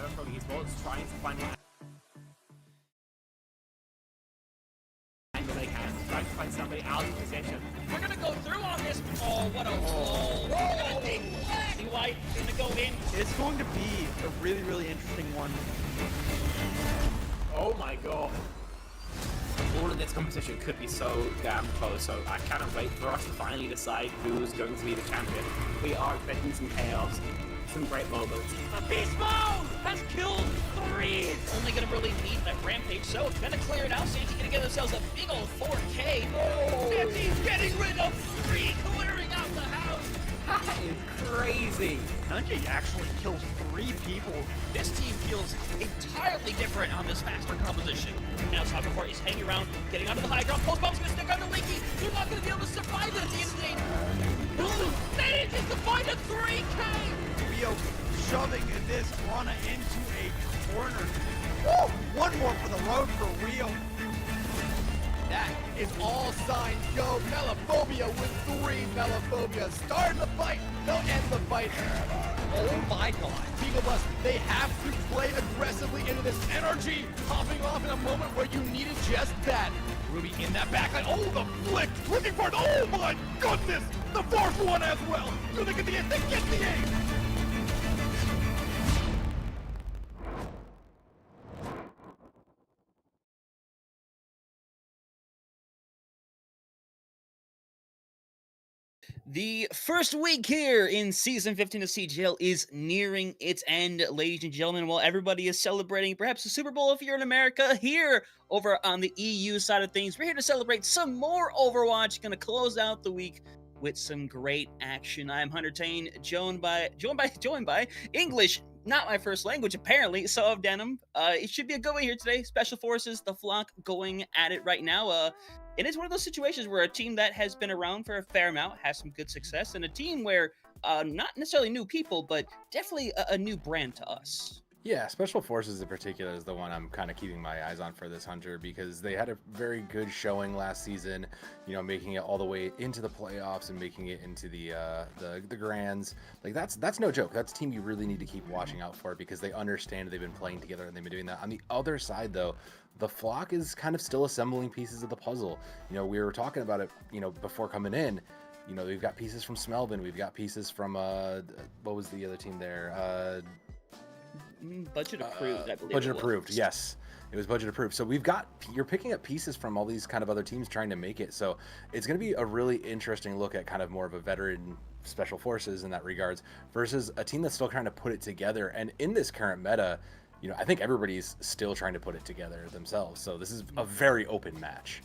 ever from esports, trying to find an angle they can, trying to find somebody out of position. We're gonna go through on this. Oh, what a roll! Whoa! Big flag! See White gonna go in. It's going to be a really, really interesting one. Oh my god. All of this competition could be so damn close, so I cannot wait for us to finally decide who's going to be the champion. We are expecting some chaos, some great moments. Beast Mode has killed 3. Only gonna really need that rampage, so it's gonna clear it out. CG gonna give themselves a big old 4K. Oh! And he's getting rid of 3, clearing out the house. That is crazy. Kanji actually kills 3 people. This team feels entirely different on this faster composition. Now it's before he's hanging around, getting onto the high ground. Post bomb's gonna stick on the Linky. They're not gonna be able to survive it at the end of the day. They need to find a 3K. Rio shoving this Rana into a corner. Woo! One more for the road for Rio. That is all signs go. Melophobia with 3 Melophobia. Start the fight. They'll end the fight. Oh my god. Beagle Bus, they have to play aggressively into this energy. Popping off in a moment where you needed just that. Ruby in that backline. Oh, the flick. Looking for it. Oh my goodness. The 4th one as well. Do they get the ace? They get the ace. The first week here in Season 15 of CGL is nearing its end, ladies and gentlemen. While everybody is celebrating perhaps the Super Bowl if you're in America, here over on the EU side of things, we're here to celebrate some more Overwatch. Going to close out the week with some great action. I am Hunter Tane, joined by English, not my first language apparently, so of Denim. It should be a good one here today. Special Forces, the Flock going at it right now. And it's one of those situations where a team that has been around for a fair amount has some good success, and a team where not necessarily new people, but definitely a new brand to us. Yeah, Special Forces in particular is the one I'm kind of keeping my eyes on for this, Hunter, because they had a very good showing last season, you know, making it all the way into the playoffs and making it into the grands. Like that's no joke. That's a team you really need to keep watching out for because they understand they've been playing together and they've been doing that. On the other side, though, the Flock is kind of still assembling pieces of the puzzle. You know, we were talking about it, you know, before coming in. You know, we've got pieces from Smelvin, we've got pieces from what was the other team there? Budget approved, I believe. Budget approved, yes. It was budget approved. So you're picking up pieces from all these kind of other teams trying to make it. So it's going to be a really interesting look at kind of more of a veteran Special Forces in that regards versus a team that's still trying to put it together. And in this current meta, you know, I think everybody's still trying to put it together themselves. So this is a very open match.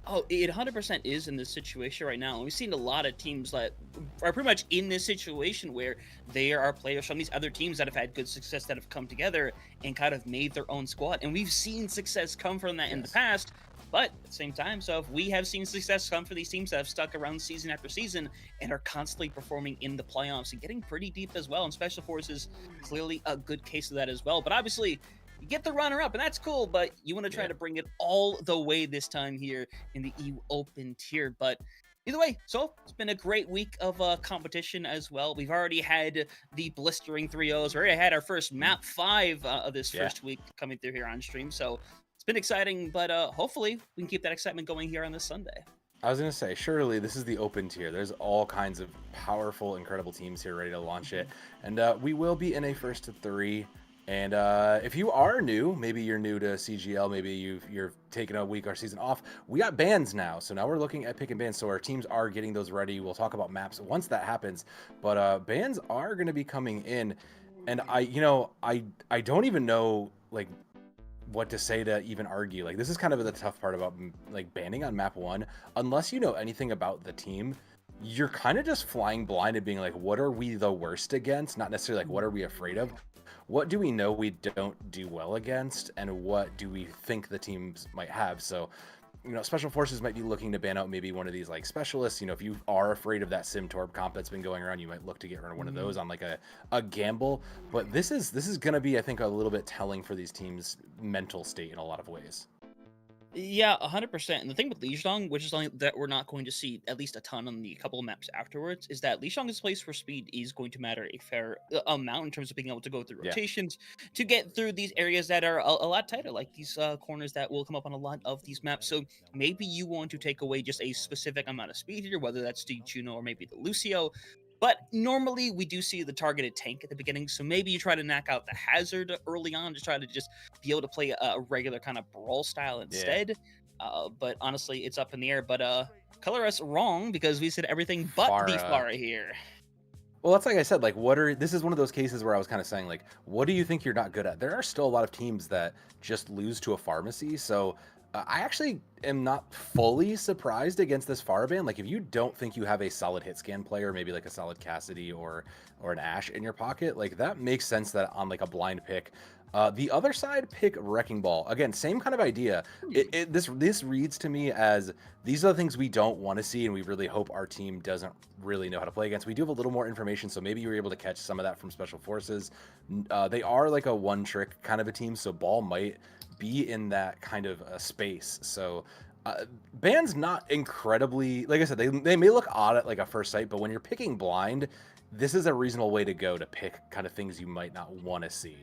Oh, it 100% is in this situation right now. And we've seen a lot of teams that are pretty much in this situation where there are players from these other teams that have had good success that have come together and kind of made their own squad. And we've seen success come from that in the past, but at the same time, so if we have seen success come from these teams that have stuck around season after season and are constantly performing in the playoffs and getting pretty deep as well, and Special Forces clearly a good case of that as well. But obviously, you get the runner-up, and that's cool, but you want to try to bring it all the way this time here in the EU Open tier. But either way, so it's been a great week of competition as well. We've already had the blistering 3-0s. We already had our first map 5 of this first week coming through here on stream. So it's been exciting, but hopefully we can keep that excitement going here on this Sunday. I was going to say, surely this is the open tier. There's all kinds of powerful, incredible teams here ready to launch it. And we will be in a first to 3. And if you are new, maybe you're new to CGL, maybe you're taking a week or season off, we got bans now. So now we're looking at pick and ban. So our teams are getting those ready. We'll talk about maps once that happens. But bans are going to be coming in. And I don't even know like what to say to even argue. Like this is kind of the tough part about like banning on map 1. Unless you know anything about the team, you're kind of just flying blind and being like, what are we the worst against? Not necessarily like, what are we afraid of? What do we know we don't do well against, and what do we think the teams might have? So, you know, Special Forces might be looking to ban out maybe one of these like specialists. You know, if you are afraid of that Simtorb comp that's been going around, you might look to get rid of one of those on like a gamble. But this is going to be, I think, a little bit telling for these teams' mental state in a lot of ways. Yeah, 100%. And the thing with Lijiang, which is something that we're not going to see at least a ton on the couple of maps afterwards, is that Lijiang is a place where speed is going to matter a fair amount in terms of being able to go through Yeah. rotations to get through these areas that are a lot tighter, like these corners that will come up on a lot of these maps. So maybe you want to take away just a specific amount of speed here, whether that's the Juno or maybe the Lucio. But normally we do see the targeted tank at the beginning, so maybe you try to knock out the hazard early on to try to just be able to play a regular kind of brawl style instead. But honestly, it's up in the air. But color us wrong because we said everything but the Pharah. Pharah here. Well, that's like I said, like, this is one of those cases where I was kind of saying, like, what do you think you're not good at? There are still a lot of teams that just lose to a pharmacy. So I actually am not fully surprised against this Pharah ban. Like, if you don't think you have a solid hit scan player, maybe like a solid Cassidy or an Ashe in your pocket, like, that makes sense that on like a blind pick. The other side, pick Wrecking Ball. Again, same kind of idea. This reads to me as these are the things we don't want to see, and we really hope our team doesn't really know how to play against. We do have a little more information, so maybe you were able to catch some of that from Special Forces. They are like a one-trick kind of a team, so Ball might be in that kind of space. So band's not incredibly, like I said, they may look odd at like a first sight, but when you're picking blind, this is a reasonable way to go to pick kind of things you might not want to see.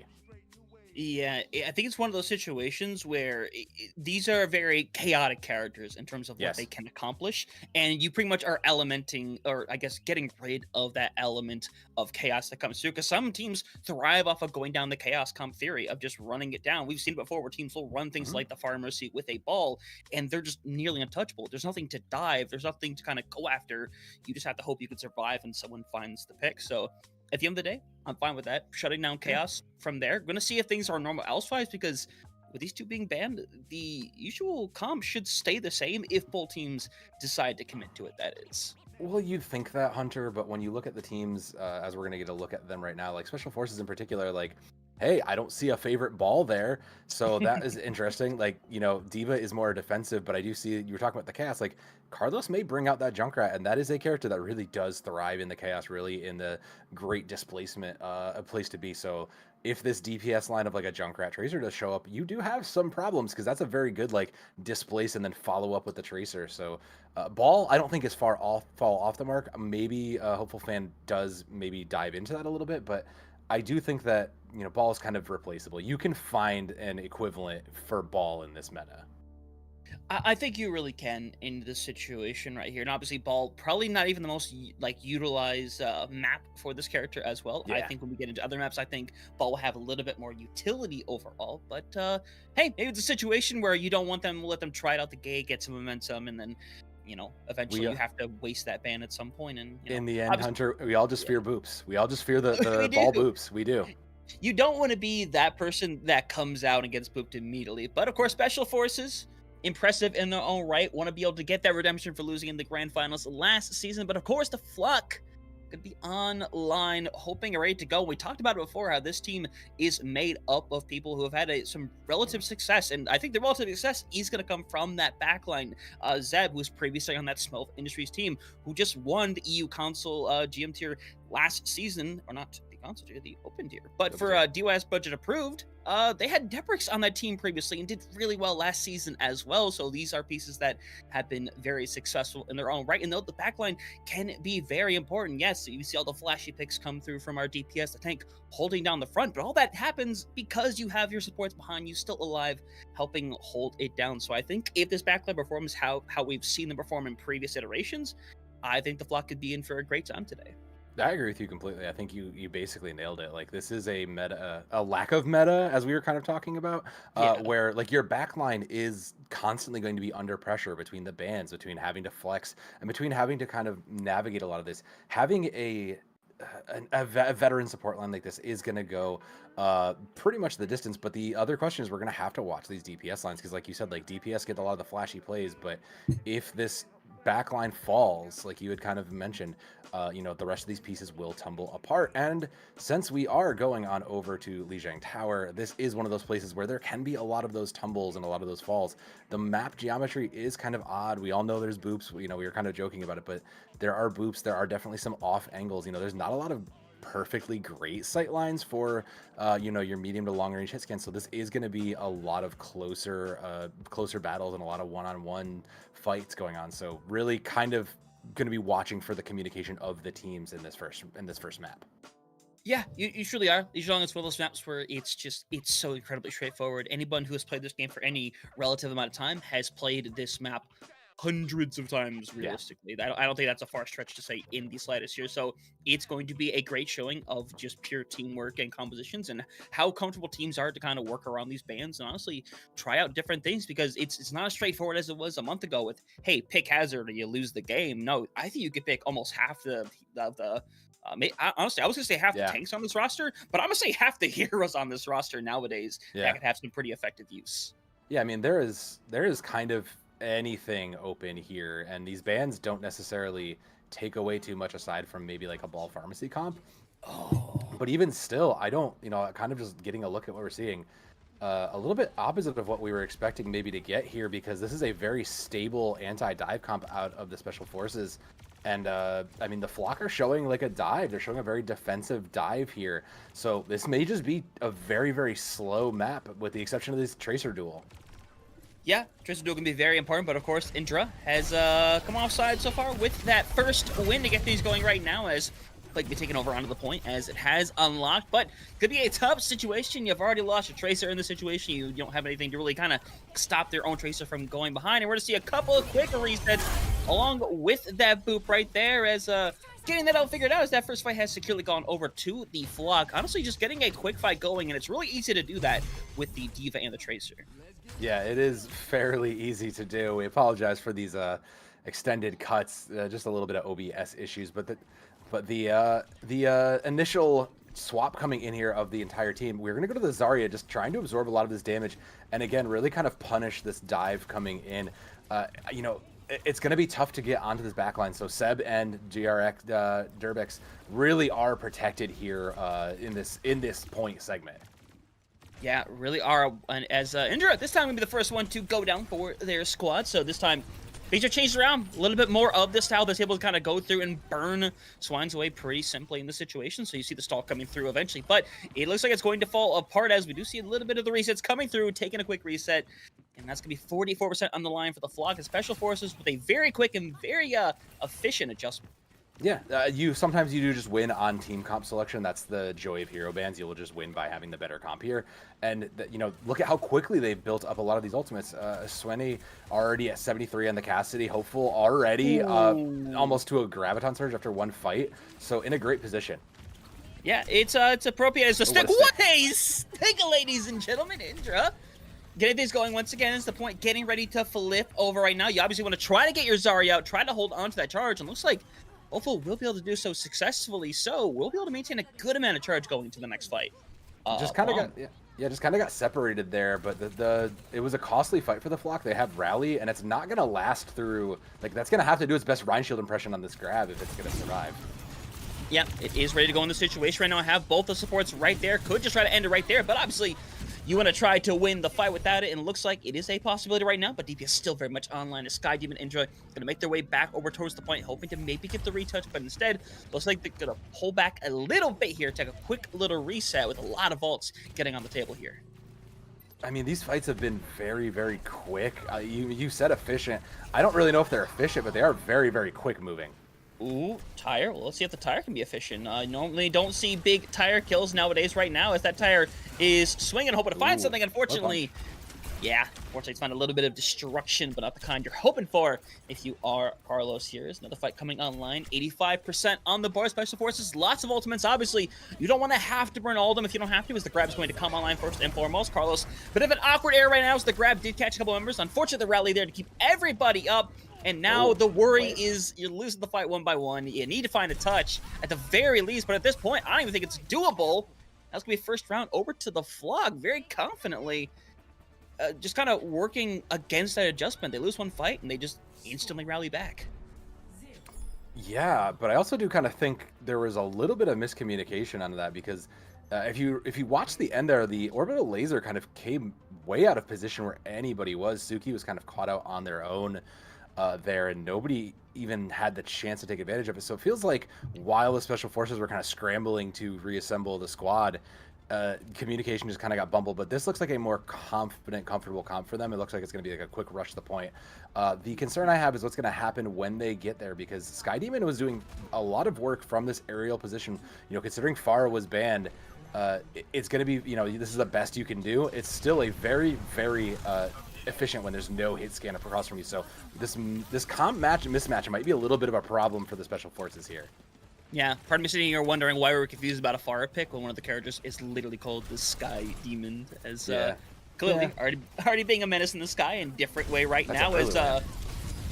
Yeah, I think it's one of those situations where these are very chaotic characters in terms of what Yes. they can accomplish, and you pretty much are elementing, or I guess getting rid of that element of chaos that comes through. Because some teams thrive off of going down the chaos comp theory of just running it down. We've seen it before where teams will run things like the Pharmacy with a ball, and they're just nearly untouchable. There's nothing to dive. There's nothing to kind of go after. You just have to hope you can survive and someone finds the pick. So at the end of the day, I'm fine with that. Shutting down chaos from there. Going to see if things are normal elsewise, because with these two being banned, the usual comp should stay the same if both teams decide to commit to it, that is. Well, you'd think that, Hunter, but when you look at the teams, as we're going to get a look at them right now, like Special Forces in particular, like, hey, I don't see a favorite ball there. So that is interesting. Like, you know, Diva is more defensive, but I do see, you were talking about the chaos, like, Carlos may bring out that Junkrat, and that is a character that really does thrive in the chaos, really in the great displacement, a place to be. So if this DPS line of like a Junkrat Tracer does show up, you do have some problems, because that's a very good like displace and then follow up with the Tracer. So Ball, I don't think is fall off the mark. Maybe Hopeful Fan does maybe dive into that a little bit, but I do think that, you know, Ball is kind of replaceable. You can find an equivalent for Ball in this meta. I think you really can in this situation right here. And obviously, Ball, probably not even the most utilized map for this character as well. I Yeah. think when we get into other maps, I think Ball will have a little bit more utility overall. But hey, maybe it's a situation where you don't want them, let them try it out the gate, get some momentum, and then, you know, eventually you have to waste that ban at some point. And you know, In the end, Hunter, we all just fear boops. We all just fear the We ball do. boops. We do. You don't want to be that person that comes out and gets booped immediately. But of course, Special Forces, impressive in their own right, want to be able to get that redemption for losing in the grand finals last season. But of course, the Flock could be online, hoping and ready to go. We talked about it before, how this team is made up of people who have had some relative success, and I think the relative success is going to come from that backline. Zeb, who's previously on that Smurf Industries team, who just won the EU console GM tier last season, or not the console tier, the open tier, but for DOS budget approved. They had Debrix on that team previously and did really well last season as well. So these are pieces that have been very successful in their own right. And though the backline can be very important, yes, so you see all the flashy picks come through from our DPS, the tank holding down the front, but all that happens because you have your supports behind you still alive, helping hold it down. So I think if this backline performs how we've seen them perform in previous iterations, I think the Flock could be in for a great time today. I agree with you completely. I think you basically nailed it. Like, this is a meta, a lack of meta, as we were kind of talking about, where like your backline is constantly going to be under pressure between the bans, between having to flex, and between having to kind of navigate a lot of this. Having a veteran support line like this is going to go pretty much the distance. But the other question is, we're going to have to watch these DPS lines, because like you said, like DPS get a lot of the flashy plays, but if this backline falls, like you had kind of mentioned, you know, the rest of these pieces will tumble apart. And since we are going on over to Lijiang Tower, this is one of those places where there can be a lot of those tumbles and a lot of those falls. The map geometry is kind of odd. We all know there's boops. You know, we were kind of joking about it, but there are boops. There are definitely some off angles. You know, there's not a lot of perfectly great sight lines for, you know, your medium to long range hit scan. So this is going to be a lot of closer battles and a lot of one-on-one fights going on. So really kind of going to be watching for the communication of the teams in this first map. Yeah, you truly are. Zhejiang is one of those maps where it's so incredibly straightforward. Anyone who has played this game for any relative amount of time has played this map hundreds of times realistically. I don't think that's a far stretch to say in the slightest here. So it's going to be a great showing of just pure teamwork and compositions and how comfortable teams are to kind of work around these bans and honestly try out different things, because it's not as straightforward as it was a month ago with, hey, pick hazard or you lose the game. No, I think you could pick almost half honestly, I was gonna say half the tanks on this roster, but I'm gonna say half the heroes on this roster nowadays that could have some pretty effective use. Yeah, I mean there is kind of anything open here, and these bans don't necessarily take away too much aside from maybe like a ball pharmacy comp. But even still, I don't, you know, kind of just getting a look at what we're seeing. A little bit opposite of what we were expecting maybe to get here, because this is a very stable anti-dive comp out of the special forces. And I mean, the Flock are showing like a dive. They're showing a very defensive dive here. So this may just be a very, very slow map with the exception of this Tracer duel. Yeah, Tracer duel can be very important, but of course, Indra has come offside so far with that first win to get things going right now, as Blake be taken over onto the point as it has unlocked, but could be a tough situation. You've already lost your Tracer in the situation. You don't have anything to really kind of stop their own Tracer from going behind, and we're to see a couple of quick resets along with that boop right there, as getting that out figured out as that first fight has securely gone over to the Flock. Honestly, just getting a quick fight going, and it's really easy to do that with the D.Va and the Tracer. Yeah, it is fairly easy to do. We apologize for these extended cuts, just a little bit of OBS issues, but the initial swap coming in here of the entire team, we're going to go to the Zarya, just trying to absorb a lot of this damage, and again, really kind of punish this dive coming in. You know, it's going to be tough to get onto this backline, so Seb and GRX Durbex really are protected here in this point segment. Yeah, really are. And as Indra, this time will be the first one to go down for their squad. So this time, things are changed around. A little bit more of the style that's able to kind of go through and burn Swines away pretty simply in the situation. So you see the stall coming through eventually. But it looks like it's going to fall apart as we do see a little bit of the resets coming through, taking a quick reset. And that's going to be 44% on the line for the Flock and Special Forces with a very quick and very efficient adjustment. Yeah, sometimes you do just win on team comp selection. That's the joy of hero bans. You will just win by having the better comp here. And you know, look at how quickly they've built up a lot of these ultimates. Swenny already at 73 on the Cassidy. Hopeful already almost to a Graviton Surge after one fight. So in a great position. Yeah, it's appropriate as a stick. Stick, ladies and gentlemen, Indra. Getting things going once again is the point. Getting ready to flip over right now. You obviously want to try to get your Zarya out, try to hold on to that charge, and looks like Opal will be able to do so successfully. So we'll be able to maintain a good amount of charge going into the next fight. Just kind of got separated there, but it was a costly fight for the Flock. They have rally, and it's not gonna last through. Like, that's gonna have to do its best Rhine Shield impression on this grab if it's gonna survive. Yeah, it is ready to go in the situation right now. I have both the supports right there. Could just try to end it right there, but obviously you want to try to win the fight without it, and it looks like it is a possibility right now, but DP is still very much online as Sky Demon Indra going to make their way back over towards the point, hoping to maybe get the retouch, but instead, looks like they're going to pull back a little bit here, take a quick little reset with a lot of ults getting on the table here. I mean, these fights have been very, very quick. You said efficient. I don't really know if they're efficient, but they are very, very quick moving. Ooh, Tire. Well, let's see if the Tire can be efficient. Normally don't see big Tire kills nowadays right now, as that Tire is swinging, hoping to find something. Unfortunately, it's found a little bit of destruction, but not the kind you're hoping for if you are Carlos here. Is another fight coming online. 85% on the bar. Special Forces, lots of ultimates. Obviously, you don't want to have to burn all of them if you don't have to, as the grab is going to come online first and foremost. Carlos, bit of an awkward air right now, as the grab did catch a couple members. Unfortunately, the rally there to keep everybody up. And now the worry is you're losing the fight one by one. You need to find a touch at the very least, but at this point, I don't even think it's doable. That's going to be first round over to the Flock very confidently. Just kind of working against that adjustment. They lose one fight, and they just instantly rally back. Yeah, but I also do kind of think there was a little bit of miscommunication on that, because if you watch the end there, the orbital laser kind of came way out of position where anybody was. Suki was kind of caught out on their own. there, and nobody even had the chance to take advantage of it. So it feels like while the Special Forces were kind of scrambling to reassemble the squad, communication just kind of got bumbled. But this looks like a more confident, comfortable comp for them. It looks like it's going to be like a quick rush to the point. The concern I have is what's going to happen when they get there, because Sky Demon was doing a lot of work from this aerial position. You know, considering Pharah was banned, it's going to be, you know, this is the best you can do. It's still a very, very efficient when there's no hit scan up across from you. So this comp match mismatch might be a little bit of a problem for the Special Forces here. Yeah, part of me sitting here wondering why we were confused about a Pharah pick when one of the characters is literally called the Sky Demon, as clearly already being a menace in the sky in a different way right now. As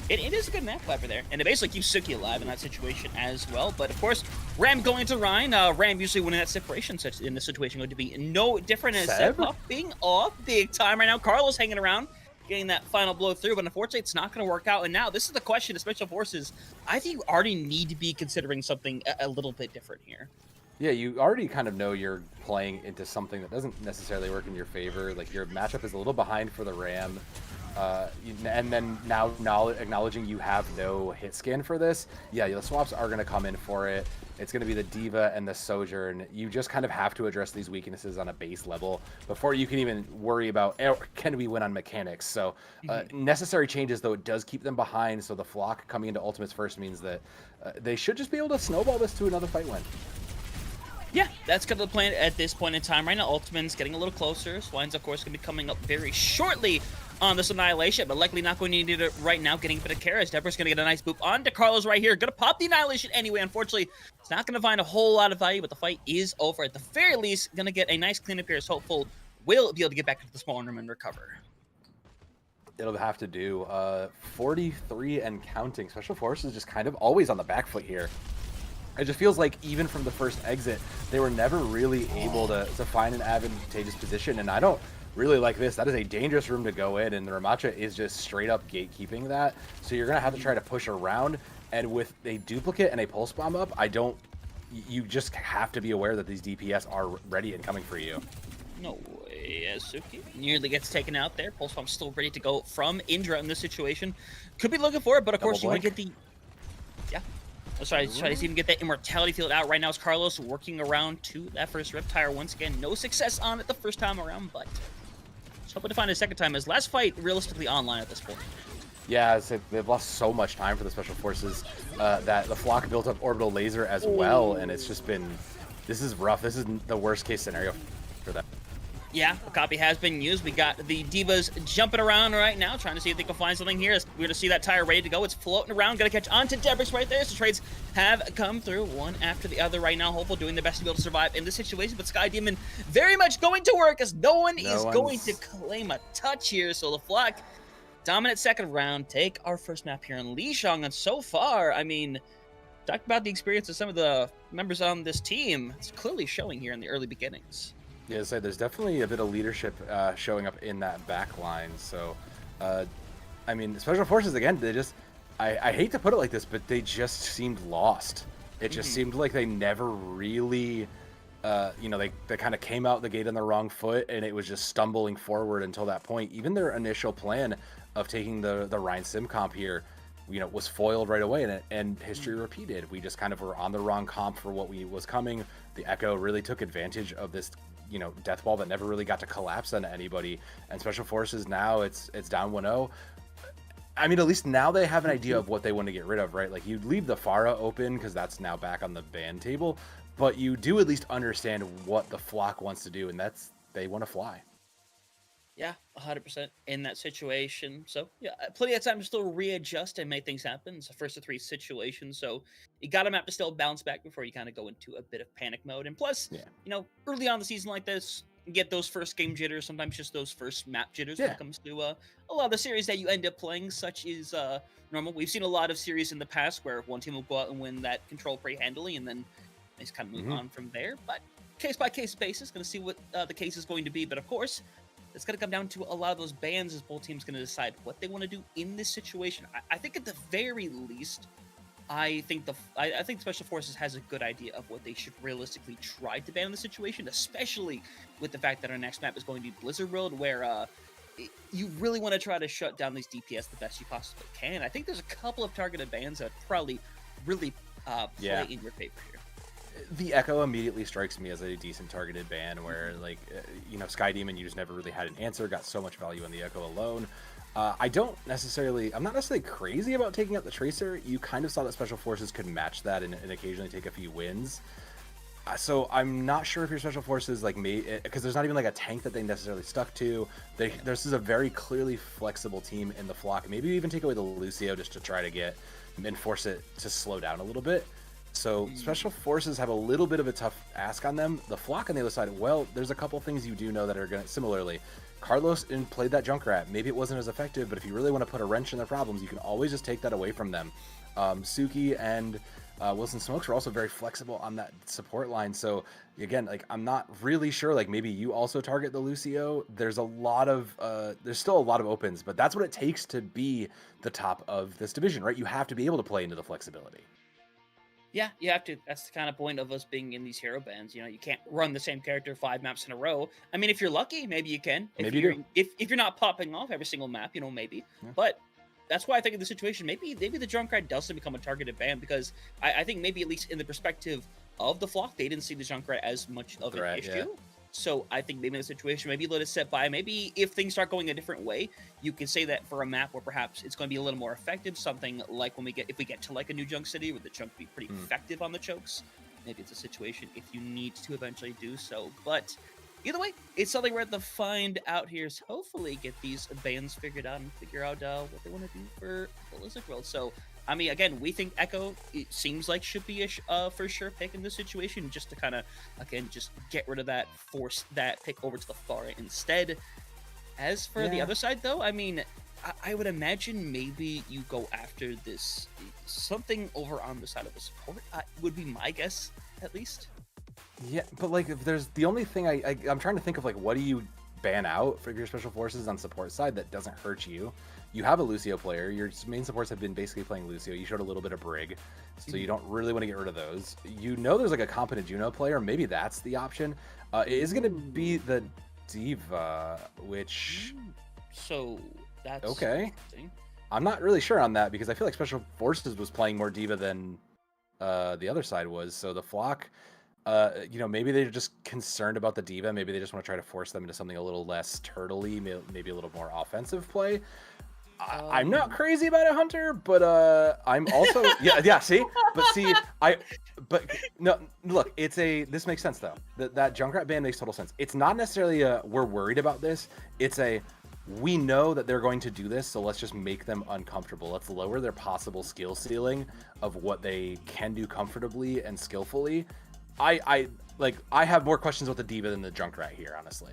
it is a good map clever there, and it basically keeps Suki alive in that situation as well. But of course, Ram going to Ryan. Ram usually winning that separation in this situation going to be no different, as Seb being off big time right now. Carlos hanging around, getting that final blow through, but unfortunately it's not going to work out. And now this is the question of Special Forces. I think you already need to be considering something a little bit different here. Yeah, you already kind of know you're playing into something that doesn't necessarily work in your favor. Like, your matchup is a little behind for the Ram, and then now acknowledging you have no hit scan for this. Yeah, the swaps are going to come in for it. It's going to be the Diva and the Sojourn. You just kind of have to address these weaknesses on a base level before you can even worry about, can we win on mechanics? So necessary changes, though it does keep them behind. So the Flock coming into Ultimates first means that they should just be able to snowball this to another fight win. Yeah, that's kind of the plan at this point in time. Right now, Ultimate's getting a little closer. Swine's, of course, going to be coming up very shortly on this Annihilation, but likely not going to need it right now, getting a bit of Karis. Deborah's going to get a nice boop onto Carlos right here. Going to pop the Annihilation anyway. Unfortunately, it's not going to find a whole lot of value, but the fight is over. At the very least, going to get a nice cleanup here. Is hopeful will be able to get back into the small room and recover. It'll have to do 43 and counting. Special Forces just kind of always on the back foot here. It just feels like even from the first exit, they were never really able to find an advantageous position, and I don't really like this. That is a dangerous room to go in, and the Ramacha is just straight up gatekeeping that. So you're going to have to try to push around, and with a duplicate and a pulse bomb up, you just have to be aware that these DPS are ready and coming for you. No way, Suki nearly gets taken out there. Pulse bomb still ready to go from Indra in this situation. Could be looking for it, but of course you want to get the... Yeah. Try to even get that immortality field out right now. Is Carlos working around to that first Riptire once again. No success on it the first time around, but just hoping to find a second time. His last fight realistically online at this point. Yeah, they've lost so much time for the Special Forces that the Flock built up orbital laser as well, and it's just been, this is rough. This is the worst case scenario for them. Yeah, a copy has been used. We got the Divas jumping around right now, trying to see if they can find something here. We're going to see that tire ready to go. It's floating around. Going to catch onto Debris right there. So trades have come through one after the other right now. Hopeful doing the best to be able to survive in this situation. But Sky Demon very much going to work as no one is going to claim a touch here. So the Flock, dominant second round, take our first map here in Lijiang. And so far, I mean, talk about the experience of some of the members on this team. It's clearly showing here in the early beginnings. Yeah, so there's definitely a bit of leadership showing up in that back line. So, I mean, Special Forces, again, they just, I hate to put it like this, but they just seemed lost. It just seemed like they never really, you know, they kind of came out the gate on the wrong foot, and it was just stumbling forward until that point. Even their initial plan of taking the Ryan Sim comp here, you know, was foiled right away, and history repeated. We just kind of were on the wrong comp for what was coming. The Echo really took advantage of this, you know, death ball that never really got to collapse on anybody, and Special Forces now it's down 1-0. I mean, at least now they have an idea of what they want to get rid of, right? Like, you'd leave the Pharah open because that's now back on the ban table, but you do at least understand what the Flock wants to do, and that's they want to fly. Yeah, 100% in that situation. So, yeah, plenty of time to still readjust and make things happen. It's a first of three situation, so you got to have to still bounce back before you kind of go into a bit of panic mode. And plus, you know, early on the season like this, you get those first game jitters, sometimes just those first map jitters when it comes to a lot of the series that you end up playing, such as normal. We've seen a lot of series in the past where one team will go out and win that control pretty handily, and then they just kind of move on from there. But case-by-case basis, going to see what the case is going to be. But, of course, it's going to come down to a lot of those bans as both teams going to decide what they want to do in this situation. I think at the very least, I think Special Forces has a good idea of what they should realistically try to ban in the situation, especially with the fact that our next map is going to be Blizzard World, where you really want to try to shut down these DPS the best you possibly can. I think there's a couple of targeted bans that probably really play in your favor here. The Echo immediately strikes me as a decent targeted ban where, like, you know, Sky Demon, you just never really had an answer, got so much value on the Echo alone. I'm not necessarily crazy about taking out the Tracer. You kind of saw that Special Forces could match that and occasionally take a few wins. So I'm not sure if your Special Forces, like, because there's not even like a tank that they necessarily stuck to. This is a very clearly flexible team in the Flock. Maybe even take away the Lucio just to try to get and force it to slow down a little bit. So Special Forces have a little bit of a tough ask on them. The Flock on the other side, well, there's a couple things you do know that are going to, similarly, Carlos played that Junkrat. Maybe it wasn't as effective, but if you really want to put a wrench in their problems, you can always just take that away from them. Suki and Wilson Smokes were also very flexible on that support line. So again, like, I'm not really sure, like, maybe you also target the Lucio. There's still a lot of opens, but that's what it takes to be the top of this division, right? You have to be able to play into the flexibility. Yeah, you have to. That's the kind of point of us being in these hero bans. You know, you can't run the same character 5 maps in a row. I mean, if you're lucky, maybe you can. If you're not popping off every single map, you know, maybe. Yeah. But that's why I think in the situation, maybe the Junkrat doesn't become a targeted ban, because I think maybe at least in the perspective of the Flock, they didn't see the Junkrat as much of an issue. Yeah. So I think maybe in the situation, maybe let it set by. Maybe if things start going a different way, you can say that for a map where perhaps it's going to be a little more effective, something like if we get to like a new Junk City where the Chunk be pretty effective on the chokes, maybe it's a situation if you need to eventually do so. But either way, it's something we're at the find out here. So hopefully get these bans figured out and figure out what they want to do for Blizzard World. So I mean, again, we think Echo, it seems like, should be a for sure pick in this situation, just to kind of, again, just get rid of that, force that pick over to the far right instead. As for the other side, though, I mean, I would imagine maybe you go after this, something over on the side of the support, would be my guess, at least. Yeah, but, like, if there's the only thing I'm trying to think of, like, what do you ban out for your Special Forces on support side that doesn't hurt you? You have a Lucio player. Your main supports have been basically playing Lucio. You showed a little bit of Brig, so you don't really want to get rid of those. You know there's like a competent Juno player. Maybe that's the option. It is going to be the Diva, which... So that's... Okay. I'm not really sure on that, because I feel like Special Forces was playing more Diva than the other side was. So the Flock... you know, maybe they're just concerned about the Diva. Maybe they just want to try to force them into something a little less turtley, maybe a little more offensive play. I'm not crazy about it, Hunter, but I'm also see, but no, look, this makes sense though. That Junkrat ban makes total sense. It's not necessarily we're worried about this. It's we know that they're going to do this, so let's just make them uncomfortable. Let's lower their possible skill ceiling of what they can do comfortably and skillfully. I have more questions about the Diva than the Junkrat here, honestly.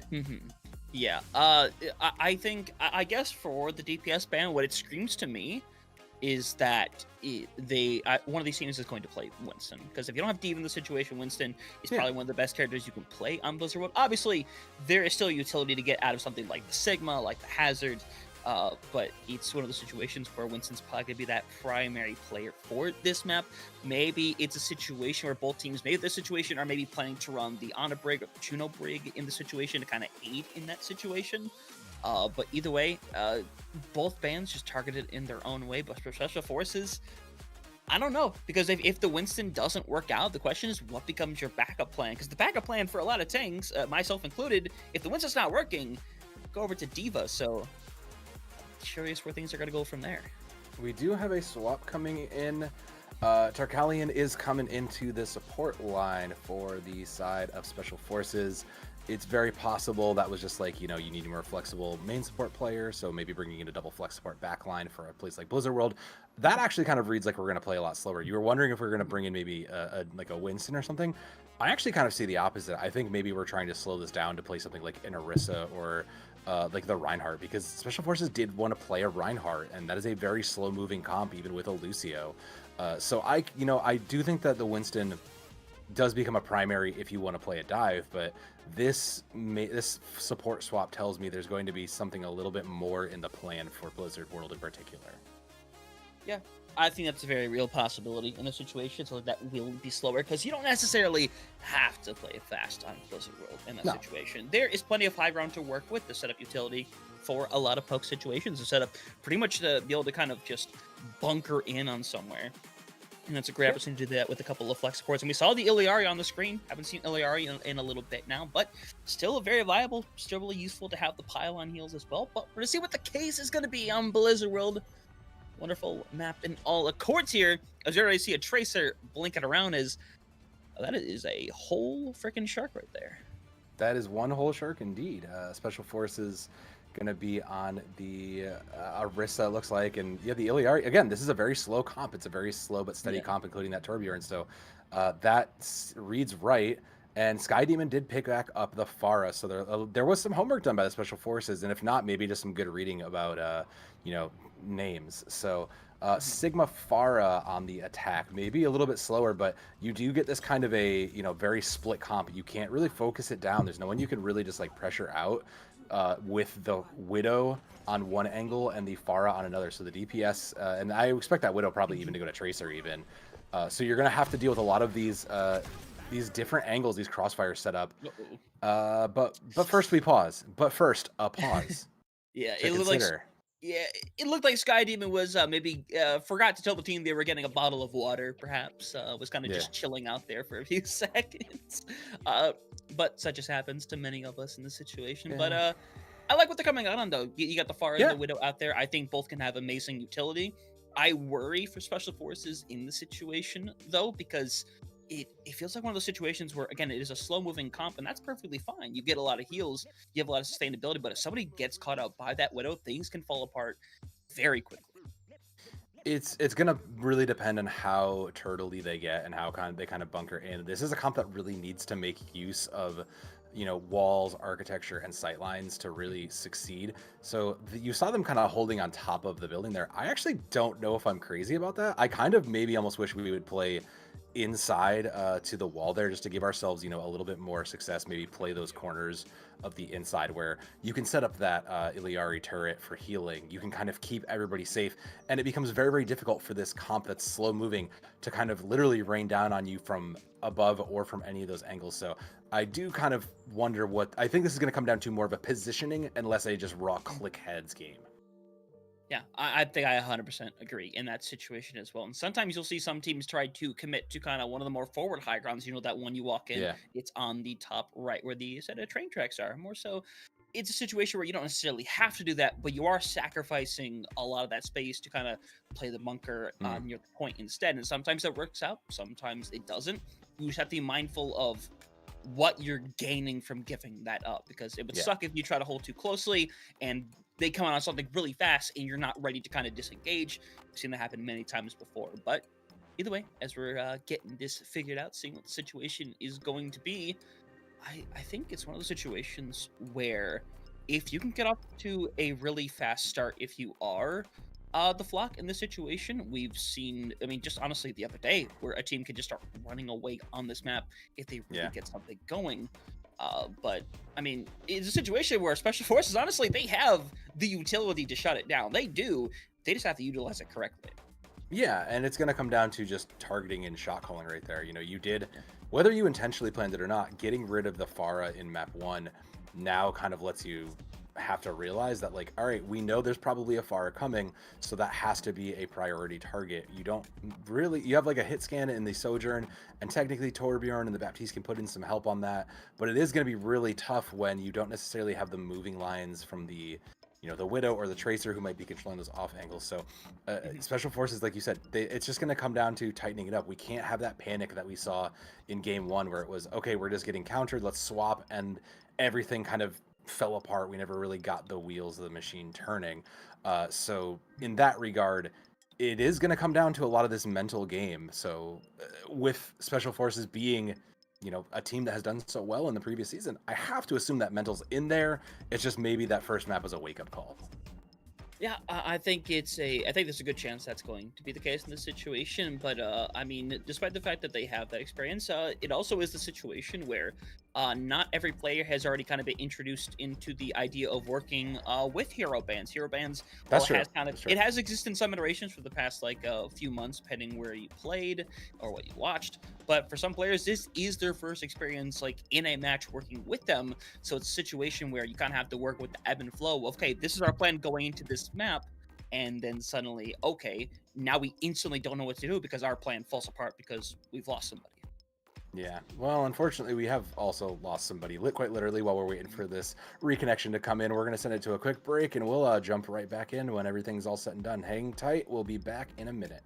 Yeah, I think, I guess for the DPS ban, what it screams to me is that one of these teams is going to play Winston. Because if you don't have Diva in the situation, Winston is probably one of the best characters you can play on Blizzard World. Obviously, there is still utility to get out of something like the Sigma, like the Hazard, but it's one of the situations where Winston's probably going to be that primary player for this map. Maybe it's a situation where both teams, maybe this situation, are maybe planning to run the Ana Brig or the Juno Brig in the situation to kind of aid in that situation. But either way, both bans just targeted in their own way. But for Special Forces, I don't know. Because if the Winston doesn't work out, the question is what becomes your backup plan? Because the backup plan for a lot of tanks, myself included, if the Winston's not working, go over to Diva. So curious where things are going to go from there. We do have a swap coming in. Tarkalion is coming into the support line for the side of Special Forces. It's very possible that was just like, you know, you need a more flexible main support player, so maybe bringing in a double flex support backline for a place like Blizzard World. That actually kind of reads like we're going to play a lot slower. You were wondering if we are going to bring in maybe like a Winston or something. I actually kind of see the opposite. I think maybe we're trying to slow this down to play something like an Orisa or like the Reinhardt, because Special Forces did want to play a Reinhardt, and that is a very slow-moving comp, even with a Lucio. So I do think that the Winston does become a primary if you want to play a dive, but this support swap tells me there's going to be something a little bit more in the plan for Blizzard World in particular. Yeah, I think that's a very real possibility in a situation, so that will be slower, because you don't necessarily have to play fast on Blizzard World in that situation. There is plenty of high ground to work with. The setup utility for a lot of poke situations to set up pretty much to be able to kind of just bunker in on somewhere. And that's a great opportunity to do that with a couple of flex supports. And we saw the Iliari on the screen. Haven't seen Iliari in a little bit now, but still very viable, still really useful to have the pylon heals as well. But we're going to see what the case is going to be on Blizzard World. Wonderful map in all accords here. As you already see a Tracer blinking around as that is a whole freaking shark right there. That is one whole shark indeed. Special Forces going to be on the Orisa, looks like. And yeah, the Iliari, again, this is a very slow comp. It's a very slow but steady comp, including that Torbjorn. So that reads right. And Sky Demon did pick back up the Pharah. So there was some homework done by the Special Forces. And if not, maybe just some good reading about, names. So Sigma Pharah on the attack, maybe a little bit slower, but you do get this kind of a, very split comp. You can't really focus it down. There's no one you can really just like pressure out with the Widow on one angle and the Pharah on another. So the DPS, and I expect that Widow probably even to go to Tracer even. So you're going to have to deal with a lot of these different angles, these crossfires set up. But first we pause. But first, a pause. Yeah, it looked like Sky Demon was maybe forgot to tell the team they were getting a bottle of water, perhaps. Was kind of just chilling out there for a few seconds. But such as happens to many of us in this situation. Yeah. But I like what they're coming out on, though. You got the Pharah and the Widow out there. I think both can have amazing utility. I worry for Special Forces in the situation, though, because it feels like one of those situations where, again, it is a slow-moving comp, and that's perfectly fine. You get a lot of heals, you have a lot of sustainability, but if somebody gets caught out by that Widow, things can fall apart very quickly. It's gonna really depend on how turtley they get and how they kind of bunker in. This is a comp that really needs to make use of, walls, architecture, and sightlines to really succeed. So you saw them kind of holding on top of the building there. I actually don't know if I'm crazy about that. I kind of maybe almost wish we would play inside to the wall there just to give ourselves a little bit more success. Maybe play those corners of the inside where you can set up that Iliari turret for healing. You can kind of keep everybody safe, and it becomes very, very difficult for this comp that's slow moving to kind of literally rain down on you from above or from any of those angles. So I do kind of wonder what I think this is going to come down to, more of a positioning and less a just raw click heads game. Yeah, I think I 100% agree in that situation as well. And sometimes you'll see some teams try to commit to kind of one of the more forward high grounds. That one you walk in, it's on the top right where the set of train tracks are. More so, it's a situation where you don't necessarily have to do that, but you are sacrificing a lot of that space to kind of play the bunker on your point instead. And sometimes that works out, sometimes it doesn't. You just have to be mindful of what you're gaining from giving that up, because it would suck if you try to hold too closely and they come out on something really fast and you're not ready to kind of disengage. We've seen that happen many times before. But either way, as we're getting this figured out, seeing what the situation is going to be, I think it's one of those situations where if you can get off to a really fast start, if you are the Flock in this situation, we've seen, just honestly the other day, where a team can just start running away on this map if they really get something going. But it's a situation where Special Forces, honestly, they have the utility to shut it down. They do. They just have to utilize it correctly. Yeah, and it's going to come down to just targeting and shot calling right there. You did, whether you intentionally planned it or not, getting rid of the Pharah in map 1 now kind of lets you have to realize that, like, all right, we know there's probably a Pharah coming, so that has to be a priority target. You have like a hit scan in the Sojourn, and technically Torbjorn and the Baptiste can put in some help on that, but it is going to be really tough when you don't necessarily have the moving lines from the the Widow or the Tracer who might be controlling those off angles. So Special Forces, like you said, it's just going to come down to tightening it up. We can't have that panic that we saw in game 1 where it was, okay, we're just getting countered, let's swap, and everything kind of fell apart. We never really got the wheels of the machine turning. So in that regard, it is going to come down to a lot of this mental game. So with Special Forces being a team that has done so well in the previous season, I have to assume that mental's in there. It's just maybe that first map was a wake-up call. Yeah, I think there's a good chance that's going to be the case in this situation. But despite the fact that they have that experience, it also is the situation where not every player has already kind of been introduced into the idea of working with hero bands. Hero bands, That's well, true. has kind of That's true. it has existed in some iterations for the past like few months, depending where you played or what you watched. But for some players, this is their first experience like in a match working with them. So it's a situation where you kind of have to work with the ebb and flow. Okay, this is our plan going into this map. And then suddenly, okay, now we instantly don't know what to do because our plan falls apart because we've lost somebody. Yeah. Well, unfortunately, we have also lost somebody quite literally while we're waiting for this reconnection to come in. We're going to send it to a quick break, and we'll jump right back in when everything's all set and done. Hang tight. We'll be back in a minute.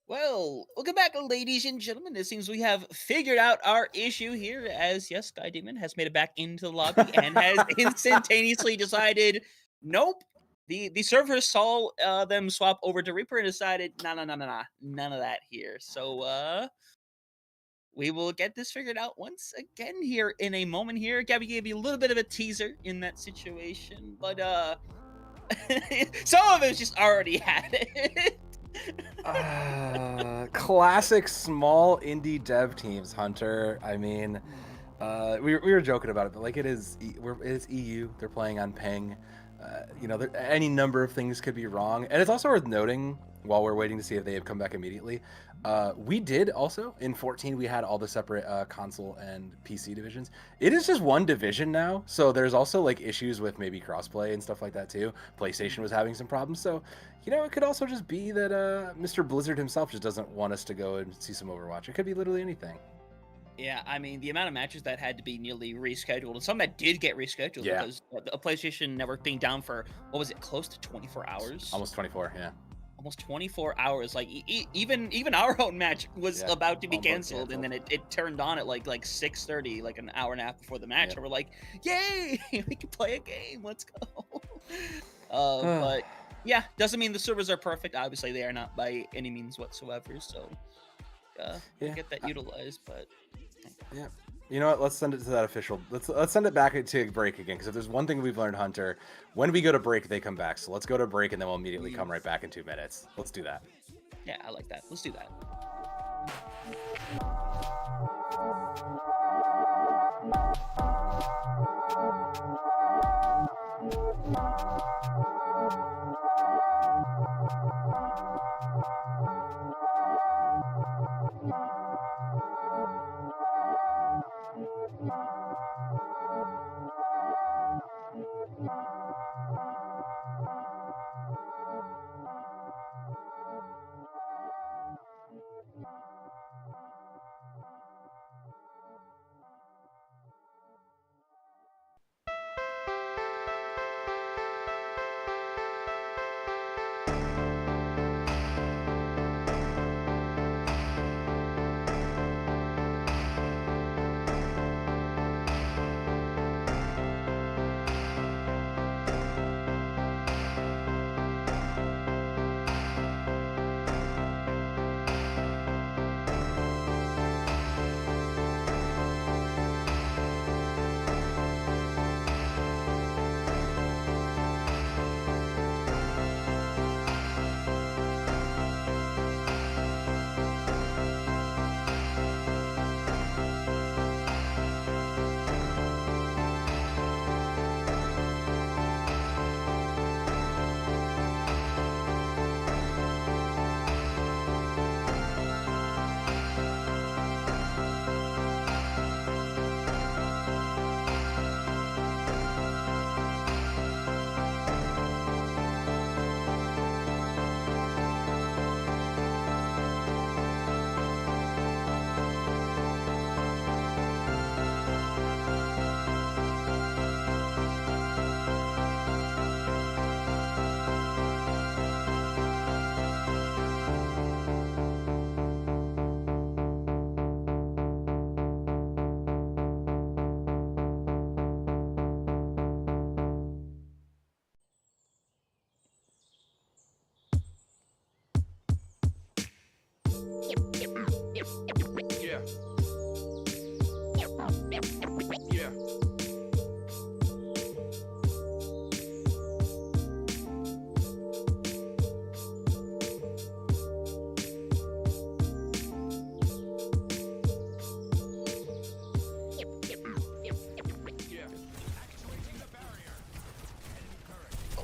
Well, welcome back, ladies and gentlemen. It seems we have figured out our issue here, as yes, Sky Demon has made it back into the lobby and has instantaneously decided, nope. The server saw them swap over to Reaper and decided, nah, none of that here. So we will get this figured out once again here in a moment. Here, Gabby gave you a little bit of a teaser in that situation, but some of us just already had it. Classic small indie dev teams, Hunter. I mean, we were joking about it, but like it's EU. They're playing on ping. Any number of things could be wrong, and it's also worth noting while we're waiting to see if they have come back immediately. We did also in 14. We had all the separate console and PC divisions. It is just one division now, so there's also like issues with maybe crossplay and stuff like that too. PlayStation was having some problems, so it could also just be that Mr. Blizzard himself just doesn't want us to go and see some Overwatch. It could be literally anything. Yeah, I mean, the amount of matches that had to be nearly rescheduled, and some that did get rescheduled because a PlayStation Network being down for, what was it, close to 24 hours? Almost 24, yeah. Almost 24 hours. Like, even our own match was about to be Almost canceled, and then it turned on at like 6:30, like an hour and a half before the match, and we're like, yay, we can play a game, let's go. But yeah, doesn't mean the servers are perfect. Obviously, they are not by any means whatsoever, so we'll get that utilized, but... Yeah. You know what? Let's send it to that official. Let's send it back to break again. Because if there's one thing we've learned, Hunter, when we go to break, they come back. So let's go to break, and then we'll immediately come right back in 2 minutes. Let's do that. Yeah, I like that. Let's do that.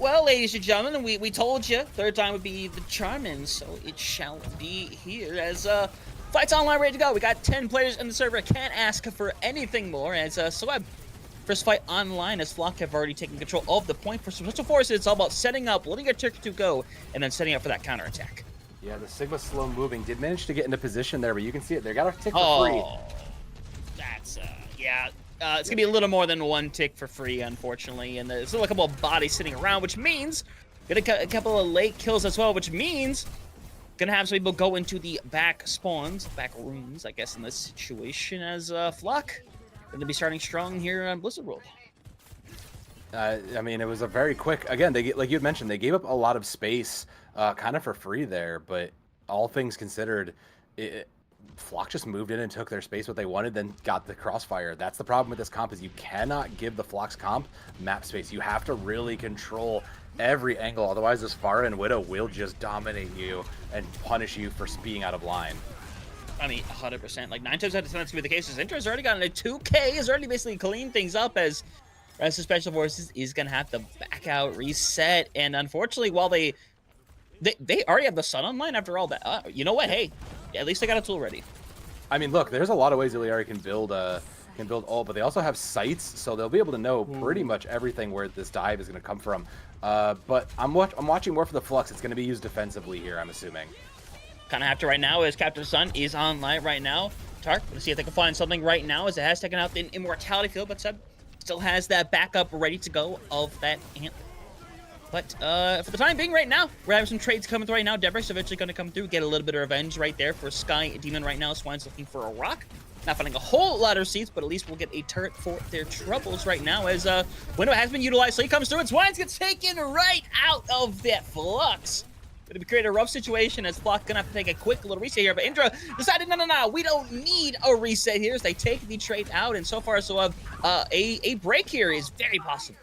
Well, ladies and gentlemen, we told you third time would be the charm, and so it shall be here. As fight's online, ready to go. We got 10 players in the server. Can't ask for anything more. As Sweb, first fight online, as Flock have already taken control of the point for Special Forces. It's all about setting up, letting your turkey to go, and then setting up for that counterattack. Yeah, the Sigma slow moving did manage to get into position there, but you can see it. They got a tick for free. That's yeah. It's gonna be a little more than one tick for free, unfortunately, and there's still a couple of bodies sitting around, which means get a couple of late kills as well, which means gonna have some people go into the back spawns, back rooms, I guess, in this situation. As Flock gonna be starting strong here on Blizzard World. I mean, it was a very quick. Again, like you had mentioned, they gave up a lot of space, kind of for free there. But all things considered, Flock just moved in and took their space what they wanted, then got the crossfire. That's the problem with this comp, is you cannot give the Flock's comp map space. You have to really control every angle, otherwise this Pharah and Widow will just dominate you and punish you for being out of line. I mean, 100%. Like 9 times out of 10, that's gonna be the case. As Intra's already gotten a 2K, has already basically cleaned things up, as the Special Forces is gonna have to back out, reset, and unfortunately, while they already have the sun online after all that, you know what? Hey, at least they got a tool ready. I mean, look, there's a lot of ways Iliari can build ult, but they also have sights, so they'll be able to know pretty much everything where this dive is going to come from. But I'm watching more for the Flux. It's going to be used defensively here, I'm assuming. Kind of have to right now, as Captain Sun is online right now. Tark, let's see if they can find something right now, as it has taken out the Immortality field, but Seb still has that backup ready to go of that ant. But for the time being right now, we're having some trades coming through right now. Debrick's eventually going to come through, get a little bit of revenge right there for Sky Demon right now. Swine's looking for a rock. Not finding a whole lot of seats, but at least we'll get a turret for their troubles right now, as Window has been utilized. So he comes through, and Swines gets taken right out of that Flux. Going to create a rough situation, as Flock going to have to take a quick little reset here. But Indra decided, no, we don't need a reset here, as they take the trade out. And so far, a break here is very possible.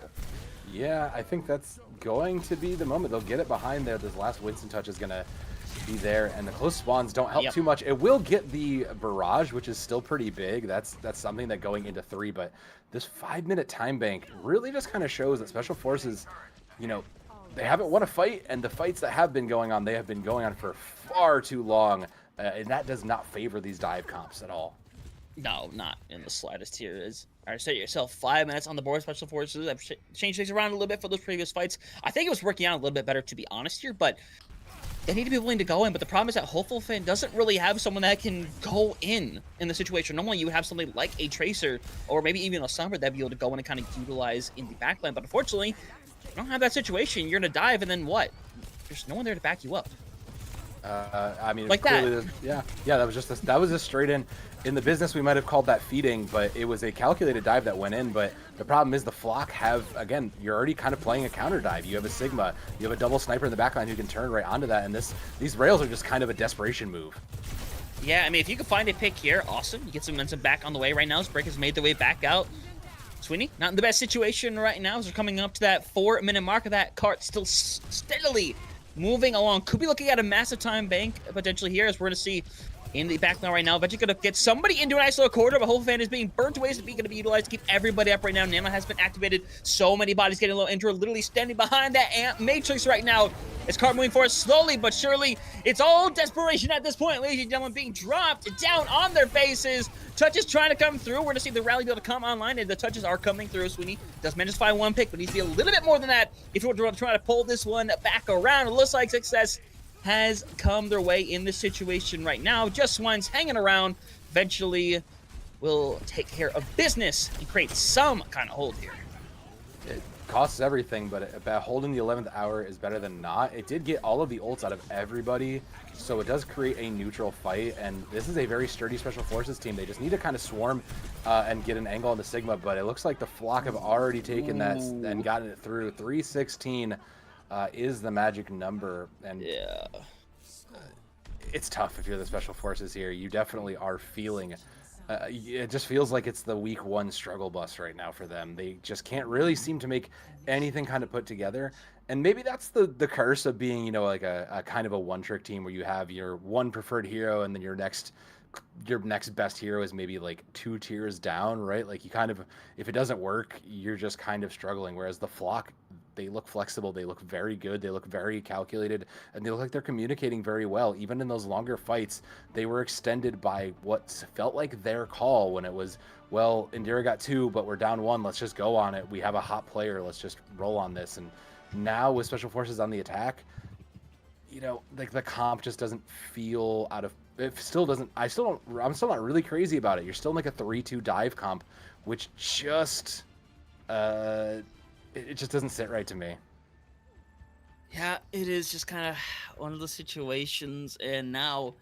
Yeah, I think that's going to be the moment. They'll get it behind there. This last Winston touch is going to be there, and the close spawns don't help too much. It will get the barrage, which is still pretty big. That's something that going into 3, but this 5-minute time bank really just kind of shows that Special Forces, you know, they haven't won a fight, and the fights that have been going on, they have been going on for far too long, and that does not favor these dive comps at all. No, not in the slightest here. All right, set yourself 5 minutes on the board, Special Forces. I've changed things around a little bit for those previous fights. I think it was working out a little bit better, to be honest here, but they need to be willing to go in. But the problem is that Hopeful Fan doesn't really have someone that can go in the situation. Normally, you would have something like a Tracer or maybe even a Summer that'd be able to go in and kind of utilize in the backline. But unfortunately, you don't have that situation. You're going to dive, and then what? There's no one there to back you up. I mean, like that. Yeah, that was just straight in. In the business, we might have called that feeding, but it was a calculated dive that went in. But the problem is the Flock have, again, you're already kind of playing a counter dive. You have a Sigma, you have a double sniper in the backline who can turn right onto that, and these rails are just kind of a desperation move. Yeah, I mean, if you can find a pick here, awesome. You get some momentum back on the way right now. Break has made their way back out. Sweeney, not in the best situation right now, as they're coming up to that 4-minute mark of that cart, still steadily moving along. Could be looking at a massive time bank potentially here, as we're going to see in the back now right now. Eventually going to get somebody into a nice little corridor, but Hopeful Fan is being burnt away, so going to be utilized to keep everybody up right now. Nano has been activated. So many bodies getting a little injured, literally standing behind that Ant Matrix right now. It's cart moving forward slowly but surely. It's all desperation at this point, ladies and gentlemen, being dropped down on their faces. Touches trying to come through. We're going to see the rally be able to come online, and the touches are coming through. Sweeney does manage to find one pick, but needs to be a little bit more than that if you want to try to pull this one back around. It looks like success has come their way in this situation right now. Just Swines hanging around. Eventually will take care of business and create some kind of hold here. It costs everything, but holding the 11th hour is better than not. It did get all of the ults out of everybody, so it does create a neutral fight, and this is a very sturdy Special Forces team. They just need to kind of swarm and get an angle on the Sigma, but it looks like the Flock have already taken that and gotten it through. 316 is the magic number, and yeah, it's tough if you're the Special Forces here. You definitely are feeling it just feels like it's the week 1 struggle bus right now for them. They just can't really seem to make anything kind of put together, and maybe that's the curse of being, you know, like a kind of a one-trick team where you have your one preferred hero and then your next best hero is maybe like 2 tiers down, right? Like you kind of, if it doesn't work, you're just kind of struggling, whereas the Flock, they look flexible, they look very good, they look very calculated, and they look like they're communicating very well. Even in those longer fights, they were extended by what felt like their call when it was, well, Indira got 2, but we're down 1, let's just go on it. We have a hot player, let's just roll on this. And now with Special Forces on the attack, you know, like the comp just doesn't feel out of, it still doesn't, I'm still not really crazy about it. You're still in like a 3-2 dive comp, which just, it just doesn't sit right to me. Yeah, it is just kind of one of the situations, and now,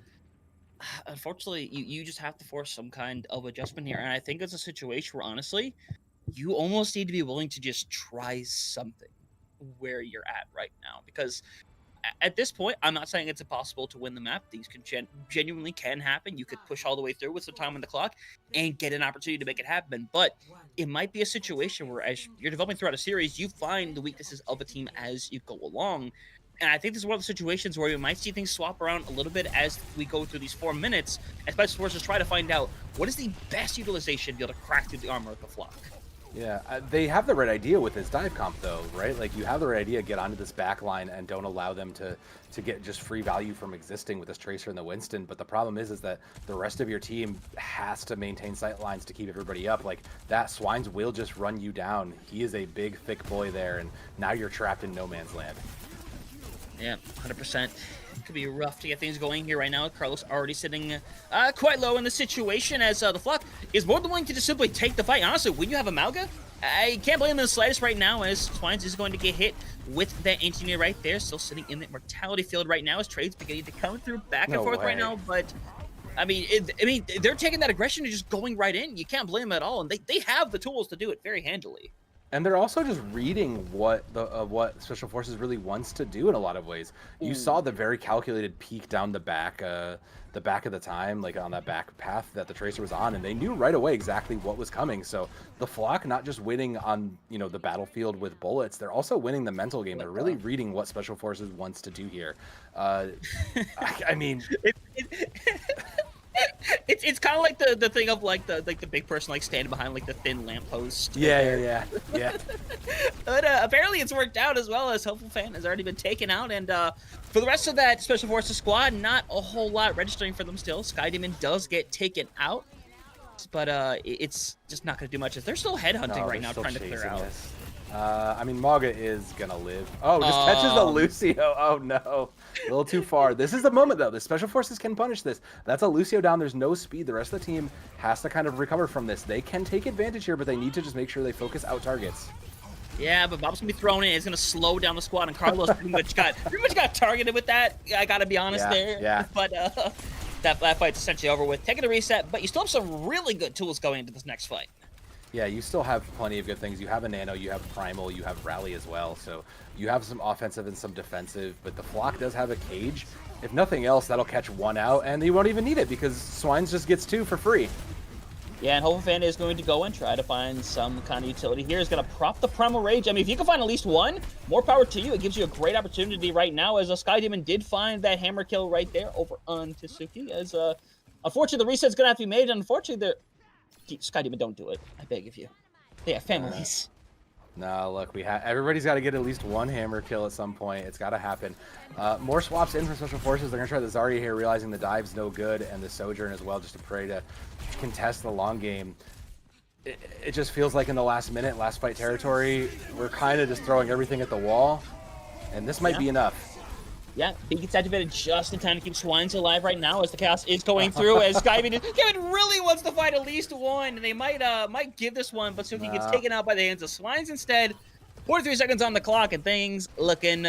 unfortunately, you just have to force some kind of adjustment here. And I think it's a situation where, honestly, you almost need to be willing to just try something where you're at right now, because at this point, I'm not saying it's impossible to win the map. These genuinely can happen. You could push all the way through with some time on the clock and get an opportunity to make it happen. But it might be a situation where, as you're developing throughout a series, you find the weaknesses of a team as you go along. And I think this is one of the situations where we might see things swap around a little bit as we go through these 4 minutes, as Special Forces try to find out what is the best utilization to be able to crack through the armor of the flock. Yeah, they have the right idea with this dive comp, though, right? Like, you have the right idea, get onto this back line and don't allow them to get just free value from existing with this Tracer and the Winston. But the problem is that the rest of your team has to maintain sight lines to keep everybody up. Like, that Swines will just run you down. He is a big, thick boy there, and now you're trapped in no man's land. Yeah, 100%. Could be rough to get things going here right now. Carlos already sitting quite low in the situation, as the Flock is more than willing to just simply take the fight. Honestly, when you have a Malga, I can't blame him in the slightest right now, as Swines is going to get hit with that engineer right there. Still sitting in the mortality field right now, as trades beginning to come through back and forth right now. But I mean, they're taking that aggression and just going right in. You can't blame them at all, and they have the tools to do it very handily. And they're also just reading what Special Forces really wants to do in a lot of ways. You saw the very calculated peek down the back of the time, like on that back path that the Tracer was on, and they knew right away exactly what was coming. So the Flock not just winning on, you know, the battlefield with bullets, they're also winning the mental game. They're really reading what Special Forces wants to do here. I mean. It's kind of like the thing of like the big person like standing behind like the thin lamppost. Yeah. But apparently it's worked out as well, as Hopeful Fan has already been taken out, and for the rest of that Special Forces squad, not a whole lot registering for them still. Sky Demon does get taken out, but it's just not going to do much. They're still headhunting right now, trying to clear out. I mean, Maga is gonna live. Oh, just catches the Lucio. Oh no, a little too far. This is the moment though. The Special Forces can punish this. That's a Lucio down. There's no speed. The rest of the team has to kind of recover from this. They can take advantage here, but they need to just make sure they focus out targets. Yeah, but Bob's gonna be thrown in. It's gonna slow down the squad, and Carlos pretty much got targeted with that. I gotta be honest there. Yeah. But that fight's essentially over with. Taking a reset, but you still have some really good tools going into this next fight. Yeah, you still have plenty of good things. You have a Nano, you have Primal, you have Rally as well. So you have some offensive and some defensive, but the Flock does have a cage. If nothing else, that'll catch one out, and you won't even need it because Swines just gets 2 for free. Yeah, and Hopeful Fan is going to go and try to find some kind of utility here. He's going to prop the Primal Rage. I mean, if you can find at least one, more power to you. It gives you a great opportunity right now, as a Sky Demon did find that hammer kill right there over on Tsuki. As unfortunately, the reset's going to have to be made. Unfortunately, Sky Demon, don't do it. I beg of you. They have families. No, look, everybody's got to get at least one hammer kill at some point. It's got to happen. More swaps in for Special Forces. They're going to try the Zarya here, realizing the dive's no good, and the Sojourn as well, just to pray to contest the long game. It just feels like in the last minute, last fight territory, we're kind of just throwing everything at the wall, and this might be enough. Yeah, he gets activated just in time to keep Swines alive right now as the chaos is going through. As Kevin really wants to fight at least one, and they might give this one, but Suki gets taken out by the hands of Swines instead. 43 seconds on the clock, and things looking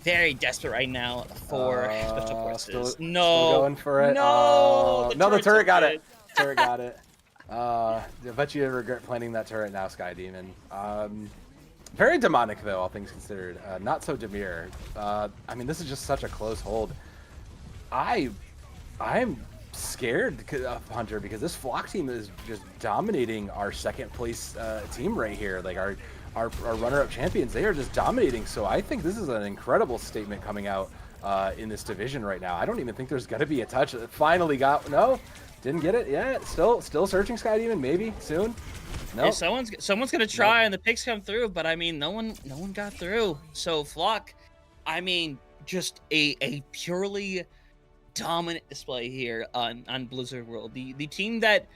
very desperate right now for Special Forces. Still going for it. No, the turret got it. Turret got it. I bet you regret planting that turret now, Sky Demon. Very demonic, though, all things considered. Not so demure. I mean, this is just such a close hold. I'm scared of Hunter because this Flock team is just dominating our second place team right here. Like our runner-up champions, they are just dominating. So I think this is an incredible statement coming out in this division right now. I don't even think there's going to be a touch. Finally got, no, didn't get it yet. Still searching Sky Demon, maybe soon. No, Someone's gonna try and the picks come through, but I mean, no one got through. So Flock, I mean, just a purely dominant display here on Blizzard World. The team that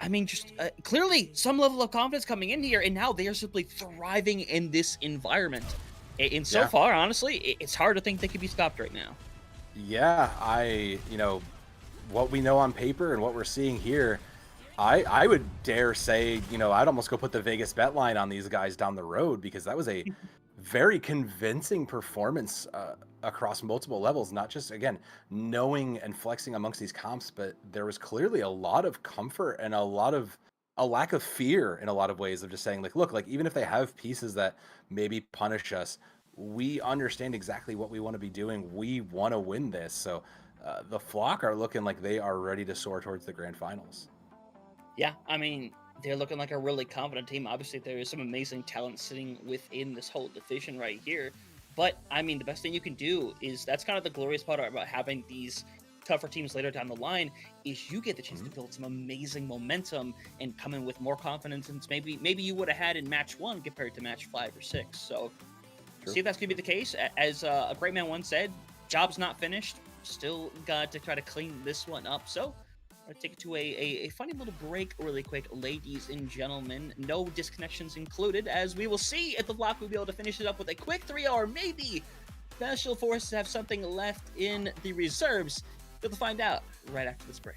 I mean, just clearly some level of confidence coming in here, and now they are simply thriving in this environment. And so Yeah. far, honestly, it's hard to think they could be stopped right now. Yeah, what we know on paper and what we're seeing here, I would dare say, I'd almost go put the Vegas bet line on these guys down the road, because that was a very convincing performance across multiple levels. Not just, again, knowing and flexing amongst these comps, but there was clearly a lot of comfort and a lack of fear in a lot of ways, of just saying, like, look, like, even if they have pieces that maybe punish us, we understand exactly what we want to be doing. We want to win this. So the Flock are looking like they are ready to soar towards the grand finals. Yeah, I mean, they're looking like a really confident team. Obviously, there is some amazing talent sitting within this whole division right here. But, I mean, the best thing you can do is, that's kind of the glorious part about having these tougher teams later down the line, is you get the chance to build some amazing momentum and come in with more confidence than maybe you would have had in match 1 compared to match 5 or 6. So, True. see if that's going to be the case. As a great man once said, job's not finished. Still got to try to clean this one up. So, I'll take it to a funny little break really quick, ladies and gentlemen. No disconnections included, as we will see if the Flock will be able to finish it up with a quick 3, or maybe Special Forces have something left in the reserves. We'll find out right after this break.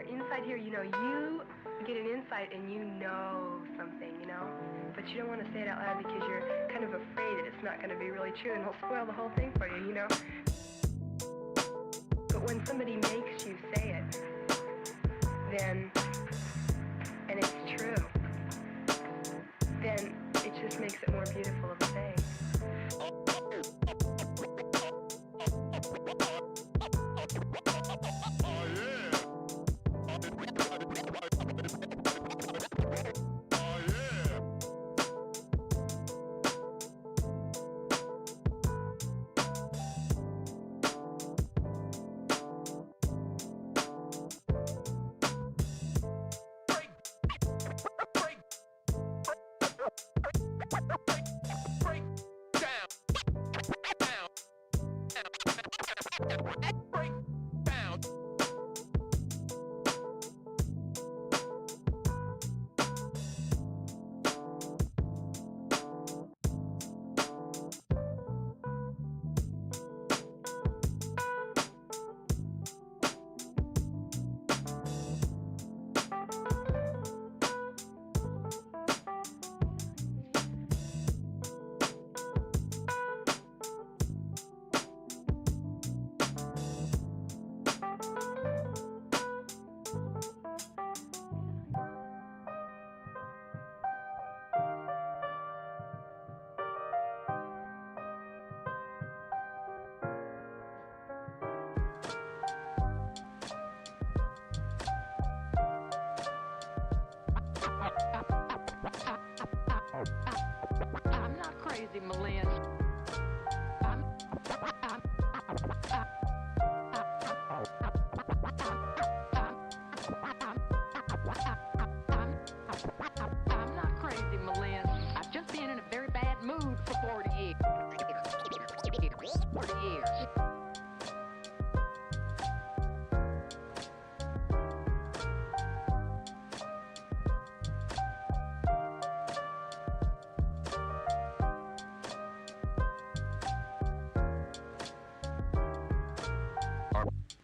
Inside here, you get an insight and you know something, but you don't want to say it out loud because you're kind of afraid that it's not going to be really true and it'll spoil the whole thing for you, But when somebody makes you say it, then, and it's true, then it just makes it more beautiful of a thing.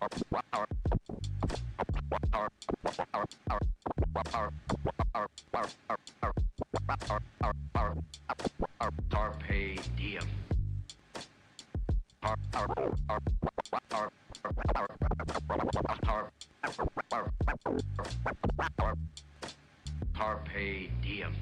Carpe diem. Carpe diem.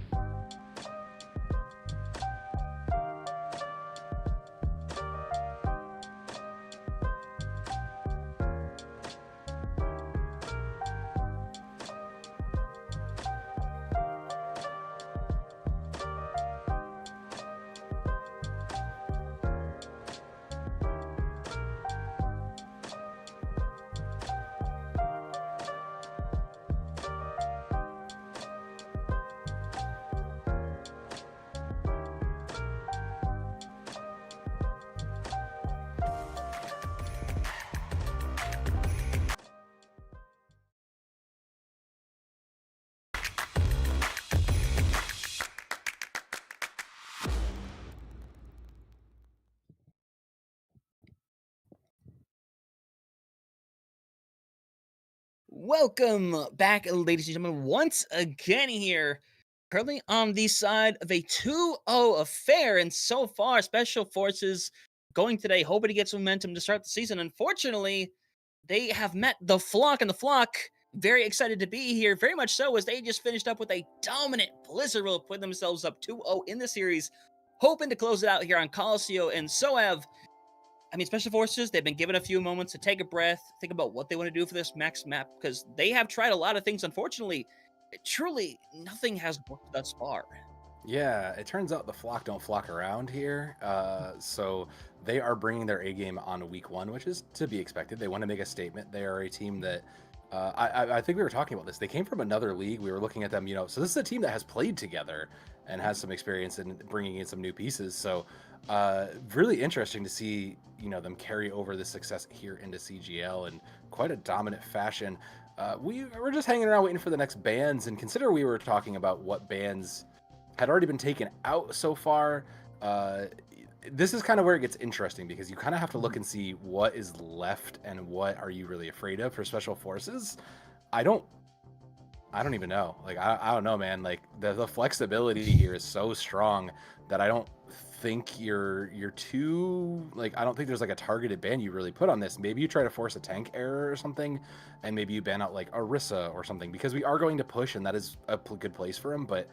Welcome back, ladies and gentlemen, once again here. Currently on the side of a 2-0 affair, and so far, Special Forces going today, hoping to get some momentum to start the season. Unfortunately, they have met the Flock, and the Flock, very excited to be here, very much so, as they just finished up with a dominant Blizzard roll, putting themselves up 2-0 in the series, hoping to close it out here on Colosseo, and so have Special Forces, they've been given a few moments to take a breath, think about what they want to do for this next map, because they have tried a lot of things. Unfortunately, truly, nothing has worked thus far. Yeah, it turns out the flock don't flock around here. So they are bringing their A game on week one, which is to be expected. They want to make a statement. They are a team that I think we were talking about this. They came from another league. We were looking at them, so this is a team that has played together and has some experience in bringing in some new pieces. So really interesting to see, them carry over the success here into CGL in quite a dominant fashion. We're just hanging around waiting for the next bans, and consider we were talking about what bans had already been taken out so far. This is kind of where it gets interesting, because you kind of have to look and see what is left and what are you really afraid of for Special Forces. I don't even know. Like, I don't know, man. Like, the flexibility here is so strong that I don't think you're too, like, I don't think there's like a targeted ban you really put on this. Maybe you try to force a tank error or something, and maybe you ban out like Orisa or something, because we are going to push, and that is a good place for him. But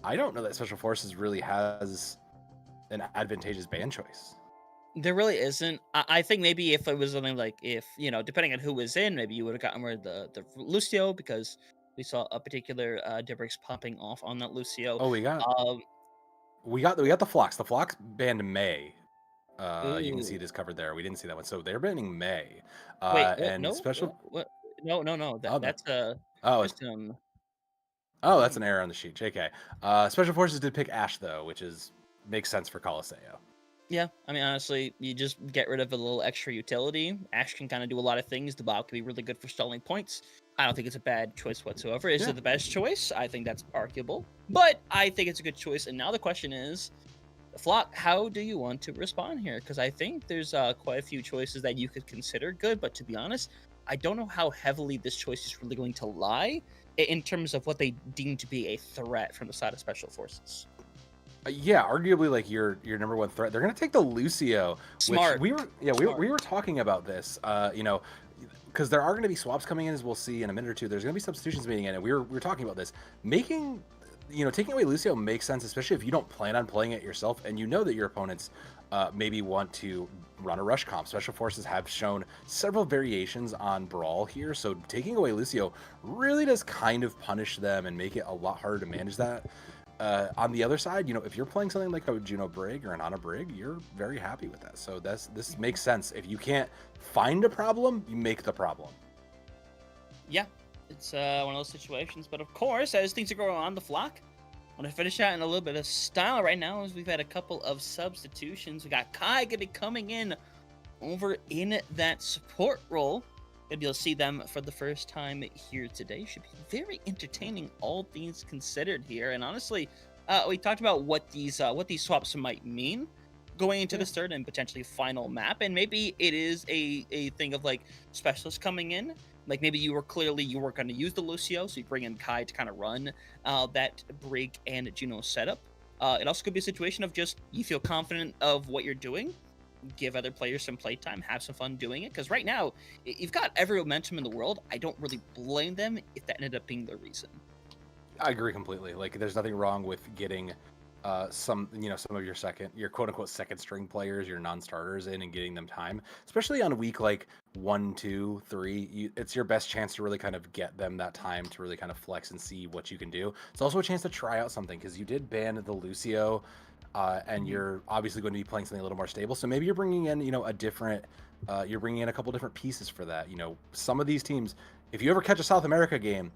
I don't know that Special Forces really has an advantageous ban choice. There really isn't. I think maybe if it was something like, if, depending on who was in, maybe you would have gotten rid of the Lucio, because we saw a particular Dibrix popping off on that Lucio. Oh, we got the Flocks. The Flocks banned May. You can see it is covered there. We didn't see that one, so they're banning May. Wait, and no, special. what? No. That's That's fine. an error on the sheet. JK. Special Forces did pick Ash though, which makes sense for Colosseo. Yeah, honestly, you just get rid of a little extra utility. Ash can kind of do a lot of things. The Bob can be really good for stalling points. I don't think it's a bad choice whatsoever. Is it the best choice? I think that's arguable, but I think it's a good choice. And now the question is, Flock, how do you want to respond here? Because I think there's quite a few choices that you could consider good, but to be honest, I don't know how heavily this choice is really going to lie in terms of what they deem to be a threat from the side of Special Forces. Yeah, arguably, like, your number one threat. They're gonna take the Lucio. Smart. Which we were talking about this. Because there are going to be swaps coming in, as we'll see in a minute or two. There's going to be substitutions being in, and we were talking about this. Taking away Lucio makes sense, especially if you don't plan on playing it yourself, and you know that your opponents maybe want to run a rush comp. Special Forces have shown several variations on Brawl here, so taking away Lucio really does kind of punish them and make it a lot harder to manage that. On the other side, if you're playing something like a Juno Brig or an Ana Brig, you're very happy with that. So this makes sense. If you can't find a problem, you make the problem. Yeah, it's one of those situations. But of course, as things are going on the Flock, I want to finish out in a little bit of style right now, as we've had a couple of substitutions. We got Kai going to be coming in over in that support role. Gonna be able to see them for the first time here today. Should be very entertaining, all things considered here. And honestly, we talked about what these swaps might mean. going into this third and potentially final map. And maybe it is a thing of like specialists coming in. Like maybe you were going to use the Lucio, so you bring in Kai to kind of run that Brig and Juno setup. It also could be a situation of just you feel confident of what you're doing, give other players some playtime, have some fun doing it. Because right now, you've got every momentum in the world. I don't really blame them if that ended up being the reason. I agree completely. Like, there's nothing wrong with getting some of your quote unquote second string players, your non-starters in and getting them time, especially on a week like 1, 2, 3. It's your best chance to really kind of get them that time to really kind of flex and see what you can do. It's also a chance to try out something because you did ban the Lucio, and you're obviously going to be playing something a little more stable. So maybe you're bringing in, you're bringing in a couple different pieces for that. Some of these teams, if you ever catch a South America game,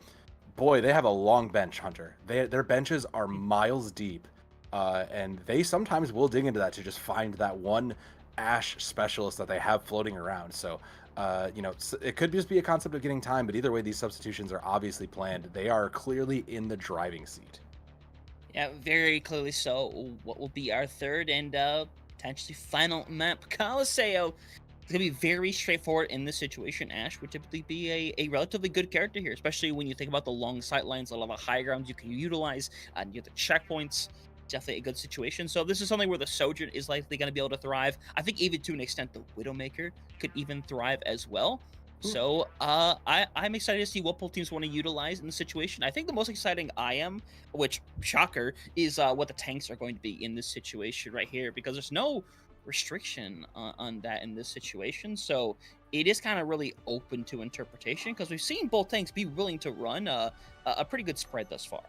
boy, they have a long bench, Hunter. Their benches are miles deep. And they sometimes will dig into that to just find that one Ashe specialist that they have floating around. So, it could just be a concept of getting time, but either way, these substitutions are obviously planned. They are clearly in the driving seat. Yeah, very clearly so. What will be our third and potentially final map? Coliseo. It's going to be very straightforward in this situation. Ashe would typically be a relatively good character here, especially when you think about the long sight lines, a lot of high grounds you can utilize, and you have the checkpoints. Definitely a good situation. So this is something where the Sojourn is likely going to be able to thrive. I think even to an extent the Widowmaker could even thrive as well. So I'm excited to see what both teams want to utilize in the situation. I think the most exciting which shocker, is what the tanks are going to be in this situation right here, because there's no restriction on that in this situation. So it is kind of really open to interpretation because we've seen both tanks be willing to run a pretty good spread thus far.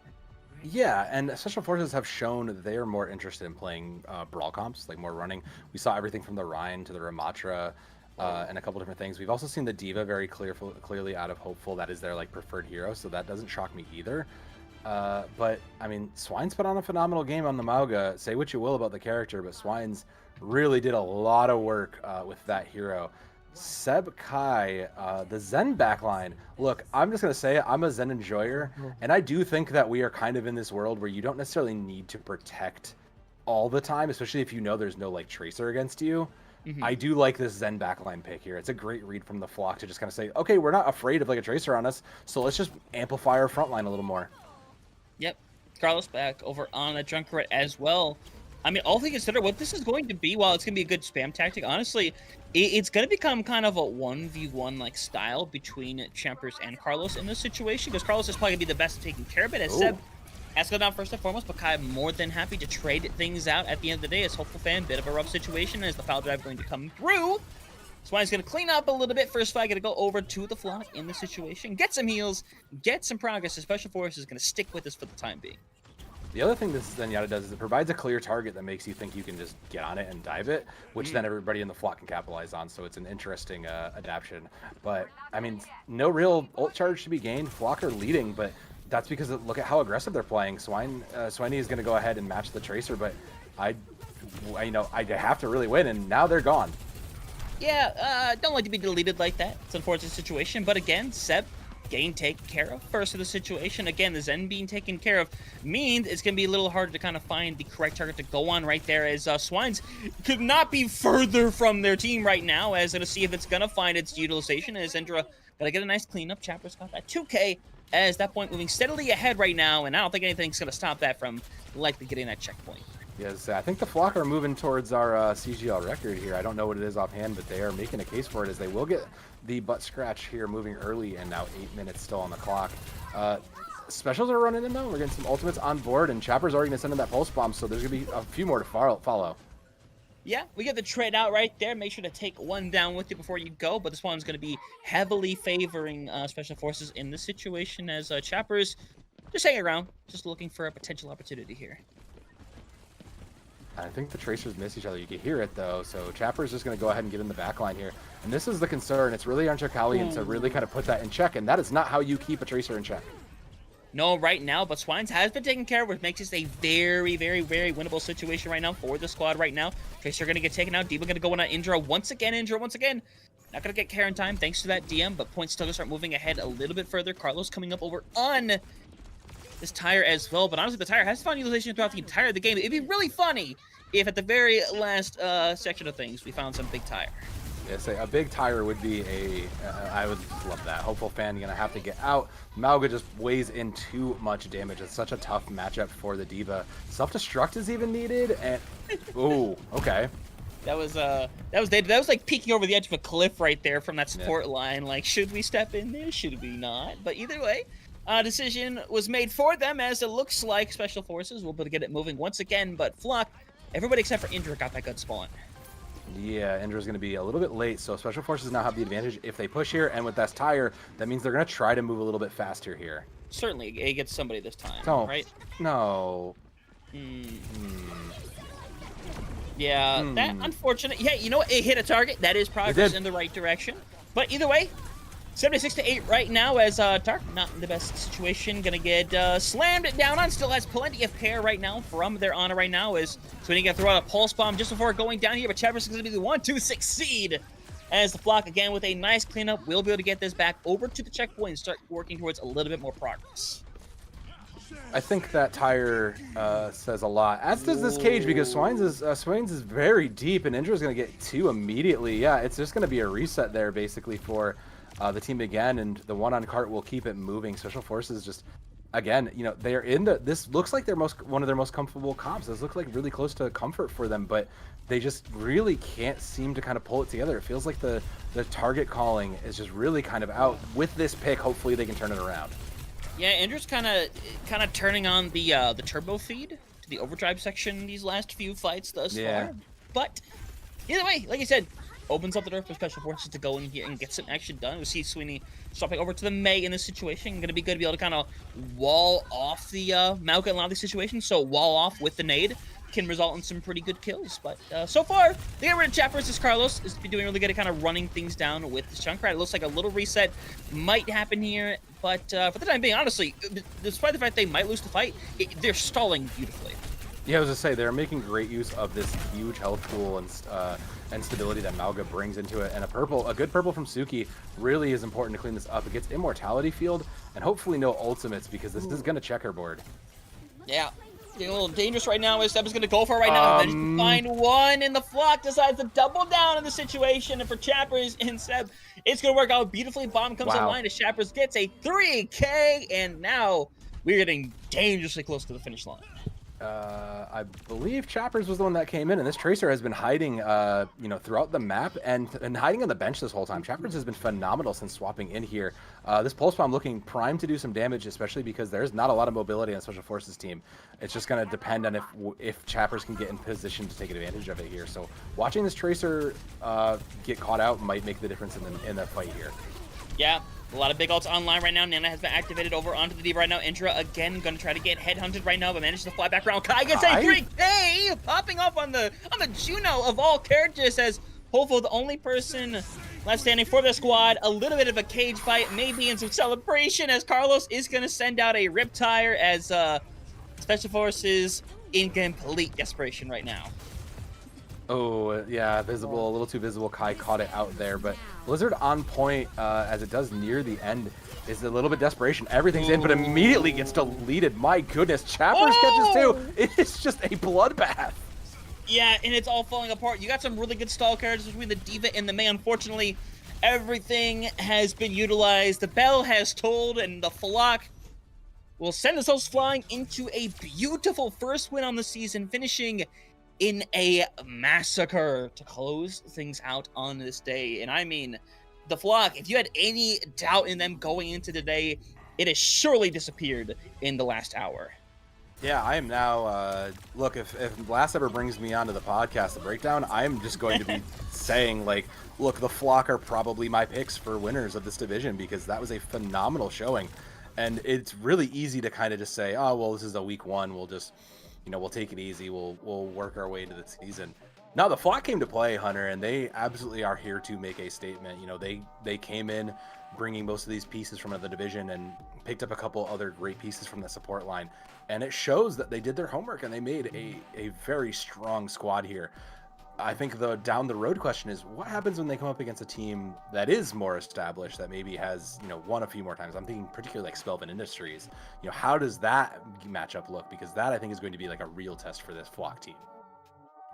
Yeah, and Special Forces have shown that they are more interested in playing brawl comps, like more running. We saw everything from the Rhine to the Ramatra, and a couple different things. We've also seen the Diva very clearly out of Hopeful. That is their preferred hero, so that doesn't shock me either. But I mean, Swine's put on a phenomenal game on the Mauga. Say what you will about the character, but Swine's really did a lot of work with that hero. Seb Kai, the Zen backline. Look, I'm just going to say it. I'm a Zen enjoyer, and I do think that we are kind of in this world where you don't necessarily need to protect all the time, especially if you know there's no Tracer against you. I do like this Zen backline pick here. It's a great read from the Flock to just kind of say, okay, we're not afraid of a Tracer on us, so let's just amplify our front line a little more. Yep. Carlos back over on a Junkrat as well. I mean, all things considered, what this is going to be, while it's going to be a good spam tactic, honestly, it's going to become kind of a 1v1 style between Champers and Carlos in this situation, because Carlos is probably going to be the best at taking care of it, as Seb has to go down first and foremost, but Kai more than happy to trade things out at the end of the day as Hopeful Fan. Bit of a rough situation as the foul drive going to come through. Swine's going to clean up a little bit. First fight going to go over to the Flock in the situation, get some heals, get some progress. The Special Forces is going to stick with us for the time being. The other thing this Zenyatta does is it provides a clear target that makes you think you can just get on it and dive it, which then everybody in the Flock can capitalize on, so it's an interesting adaptation. But, I mean, no real ult charge to be gained. Flock are leading, but that's because look at how aggressive they're playing. Swiney is going to go ahead and match the Tracer, but I have to really win, and now they're gone. Yeah, don't like to be deleted like that. It's an unfortunate situation, but again, Seb getting taken care of first of the situation. Again, the Zen being taken care of means it's going to be a little harder to kind of find the correct target to go on right there, as Swines could not be further from their team right now, as going to see if it's going to find its utilization, as Endra got to get a nice cleanup. Chapter's got that 2K as that point moving steadily ahead right now, and I don't think anything's going to stop that from likely getting that checkpoint. Yes, I think the Flock are moving towards our CGL record here. I don't know what it is offhand, but they are making a case for it, as they will get the butt scratch here moving early, and now 8 minutes still on the clock. Specials are running in though. We're getting some ultimates on board, and Chopper's already going to send in that pulse bomb, so there's going to be a few more to follow. Yeah, we get the trade out right there. Make sure to take one down with you before you go, but this one's going to be heavily favoring Special Forces in this situation, as Chopper's just hanging around, just looking for a potential opportunity here. I think the Tracers miss each other. You can hear it, though, so Chopper's just going to go ahead and get in the back line here. And this is the concern. It's really on Chakalian to really kind of put that in check, and that is not how you keep a Tracer in check. No, right now, but Swines has been taken care of, which makes this a very, very, very winnable situation right now for the squad right now. Tracer going to get taken out. Diva going to go on Indra once again. Not going to get care in time thanks to that DM, but points still going to start moving ahead a little bit further. Carlos coming up over on this Tire as well, but honestly, the Tire has found utilization throughout the entire of the game. It'd be really funny if at the very last section of things we found some big tire. Yeah, say a big tire would be I would just love that. Hopeful fan gonna have to get out. Mauga just weighs in too much damage. It's such a tough matchup for the diva. Self-destruct is even needed, and ooh, okay. That was like peeking over the edge of a cliff right there from that support line. Like, should we step in there? Should we not? But either way, decision was made for them, as it looks like Special Forces will be able to get it moving once again. But Flock, everybody except for Indra got that good spawn. Yeah, Indra's going to be a little bit late, so Special Forces now have the advantage if they push here, and with that tire, that means they're going to try to move a little bit faster here. Certainly, it gets somebody this time, No. right? No. Yeah, that unfortunate. Yeah, you know what? It hit a target. That is progress in the right direction. But either way, 76-8 right now, as Tark not in the best situation, gonna get slammed down on. Still has plenty of care right now from their honor right now. Is so he gonna throw out a pulse bomb just before going down here, but Chappers is gonna be the one to succeed. As the Flock again with a nice cleanup will be able to get this back over to the checkpoint and start working towards a little bit more progress. I think that tire says a lot, as does this cage, because Swains is very deep, and Indra's going to get 2 immediately. Yeah, it's just going to be a reset there, basically, for the team again, and the one on cart will keep it moving. Special Forces just, again, you know, they're in this looks like one of their most comfortable comps. This looks like really close to comfort for them, but they just really can't seem to kind of pull it together. It feels like the target calling is just really kind of out. With this pick, hopefully they can turn it around. Yeah, Andrew's kind of turning on the turbo feed to the overdrive section these last few fights thus far. But either way, like I said, opens up the door for Special Forces to go in here and get some action done. We see Sweeney swapping over to the Mei in this situation. Going to be good to be able to kind of wall off the Mauga in a lot of these situations. So wall off with the nade can result in some pretty good kills. But so far, the get rid of Chat versus Carlos is doing really good at kind of running things down with this Junkrat. It looks like a little reset might happen here. But for the time being, honestly, despite the fact they might lose the fight, they're stalling beautifully. Yeah, I was gonna say they're making great use of this huge health pool and stability that Mauga brings into it. And a good purple from Suki really is important to clean this up. It gets immortality field and hopefully no ultimates, because this is gonna checkerboard. Yeah. Getting a little dangerous right now. Seb is going to go for it right now. Then find one, and the Flock decides to double down in the situation. And for Chappers and Seb, it's going to work out beautifully. Bomb comes online as Chappers gets a 3K, and now we're getting dangerously close to the finish line. I believe Chappers was the one that came in, and this Tracer has been hiding, throughout the map and hiding on the bench this whole time. Chappers has been phenomenal since swapping in here. This Pulse Bomb looking primed to do some damage, especially because there's not a lot of mobility on Special Forces team. It's just going to depend on if Chappers can get in position to take advantage of it here. So watching this Tracer get caught out might make the difference in the fight here. Yeah. A lot of big ults online right now. Nana has been activated over onto the D right now. Indra again going to try to get headhunted right now, but manages to fly back around. Kai gets a 3K popping off on the Juno of all characters, as hopefully the only person left standing for the squad. A little bit of a cage fight, maybe in some celebration, as Carlos is going to send out a rip tire as Special Forces in complete desperation right now. Oh, yeah, visible, a little too visible. Kai caught it out there, but Blizzard on point as it does near the end is a little bit desperation. Everything's in, but immediately gets deleted. My goodness, Chappers catches too. It's just a bloodbath. Yeah, and it's all falling apart. You got some really good stall characters between the Diva and the Mei. Unfortunately, everything has been utilized. The bell has tolled, and the Flock will send themselves flying into a beautiful first win on the season, finishing in a massacre to close things out on this day. And I mean, the Flock, if you had any doubt in them going into the day, it has surely disappeared in the last hour. Yeah, I am now, look, if Blast ever brings me onto the podcast, the breakdown, I'm just going to be saying, like, look, the Flock are probably my picks for winners of this division, because that was a phenomenal showing. And it's really easy to kind of just say, oh, well, this is a week one, we'll just, we'll take it easy. We'll work our way into the season. No, the Flock came to play, Hunter, and they absolutely are here to make a statement. They came in bringing most of these pieces from another division and picked up a couple other great pieces from the support line. And it shows that they did their homework and they made a very strong squad here. I think the down the road question is, what happens when they come up against a team that is more established, that maybe has, won a few more times? I'm thinking particularly like Spelvin Industries. How does that matchup look? Because that, I think, is going to be like a real test for this Flock team.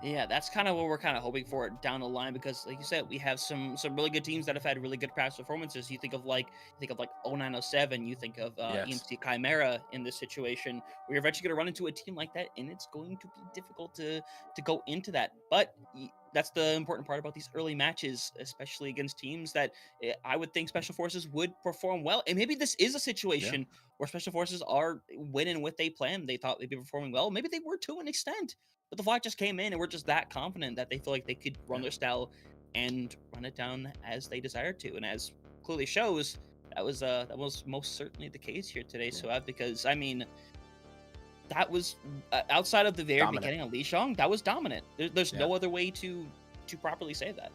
Yeah, that's kind of what we're kind of hoping for down the line because, like you said, we have some really good teams that have had really good past performances. You think of like 0907, you think of Yes. EMC Chimera in this situation. We're eventually going to run into a team like that, and it's going to be difficult to go into that. But that's the important part about these early matches, especially against teams that I would think Special Forces would perform well. And maybe this is a Yeah. situation where Special Forces are winning what they planned. They thought they'd be performing well. Maybe they were to an extent. But the Flock just came in and were just that confident that they feel like they could run their style and run it down as they desired to. And as clearly shows, that was most certainly the case here today, Yeah. Soav, because I mean that was outside of the very Dominant. beginning of Li Shang, that was dominant. There's Yeah. no other way to properly say that.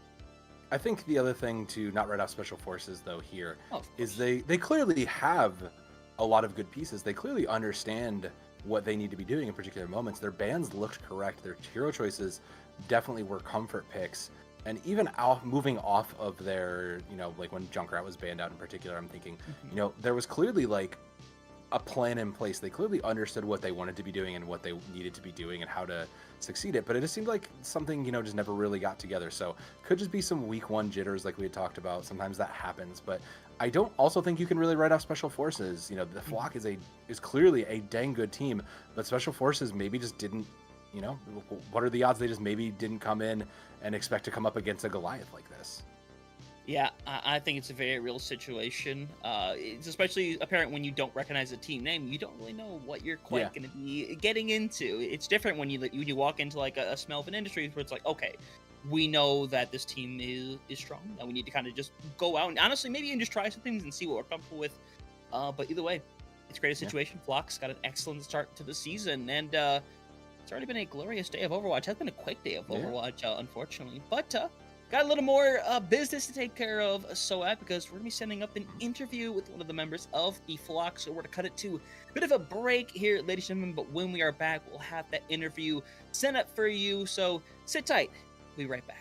I think the other thing to not write off Special Forces though here Oh, of is course. they clearly have a lot of good pieces. They clearly understand what they need to be doing in particular moments. Their bands looked correct. Their hero choices definitely were comfort picks. And even moving off of their, like when Junkrat was banned out in particular, I'm thinking, there was clearly like a plan in place. They clearly understood what they wanted to be doing and what they needed to be doing and how to succeed it. But it just seemed like something, just never really got together. So could just be some week one jitters like we had talked about. Sometimes that happens. But I don't also think you can really write off Special Forces. The Flock is clearly a dang good team, but Special Forces maybe just didn't, what are the odds they just maybe didn't come in and expect to come up against a Goliath like this? Yeah, I think it's a very real situation. It's especially apparent when you don't recognize a team name. You don't really know what you're quite going to be getting into. It's different when you walk into like a smell of an industry where it's like, okay, we know that this team is strong, and we need to kind of just go out and honestly maybe even just try some things and see what we're comfortable with. But either way, it's a great situation. Flock's got an excellent start to the season, and it's already been a glorious day of Overwatch. It has been a quick day of Overwatch, unfortunately, but. Got a little more business to take care of, Soat, because we're going to be setting up an interview with one of the members of the Flock, so we're going to cut it to a bit of a break here, ladies and gentlemen, but when we are back, we'll have that interview set up for you, so sit tight. We'll be right back.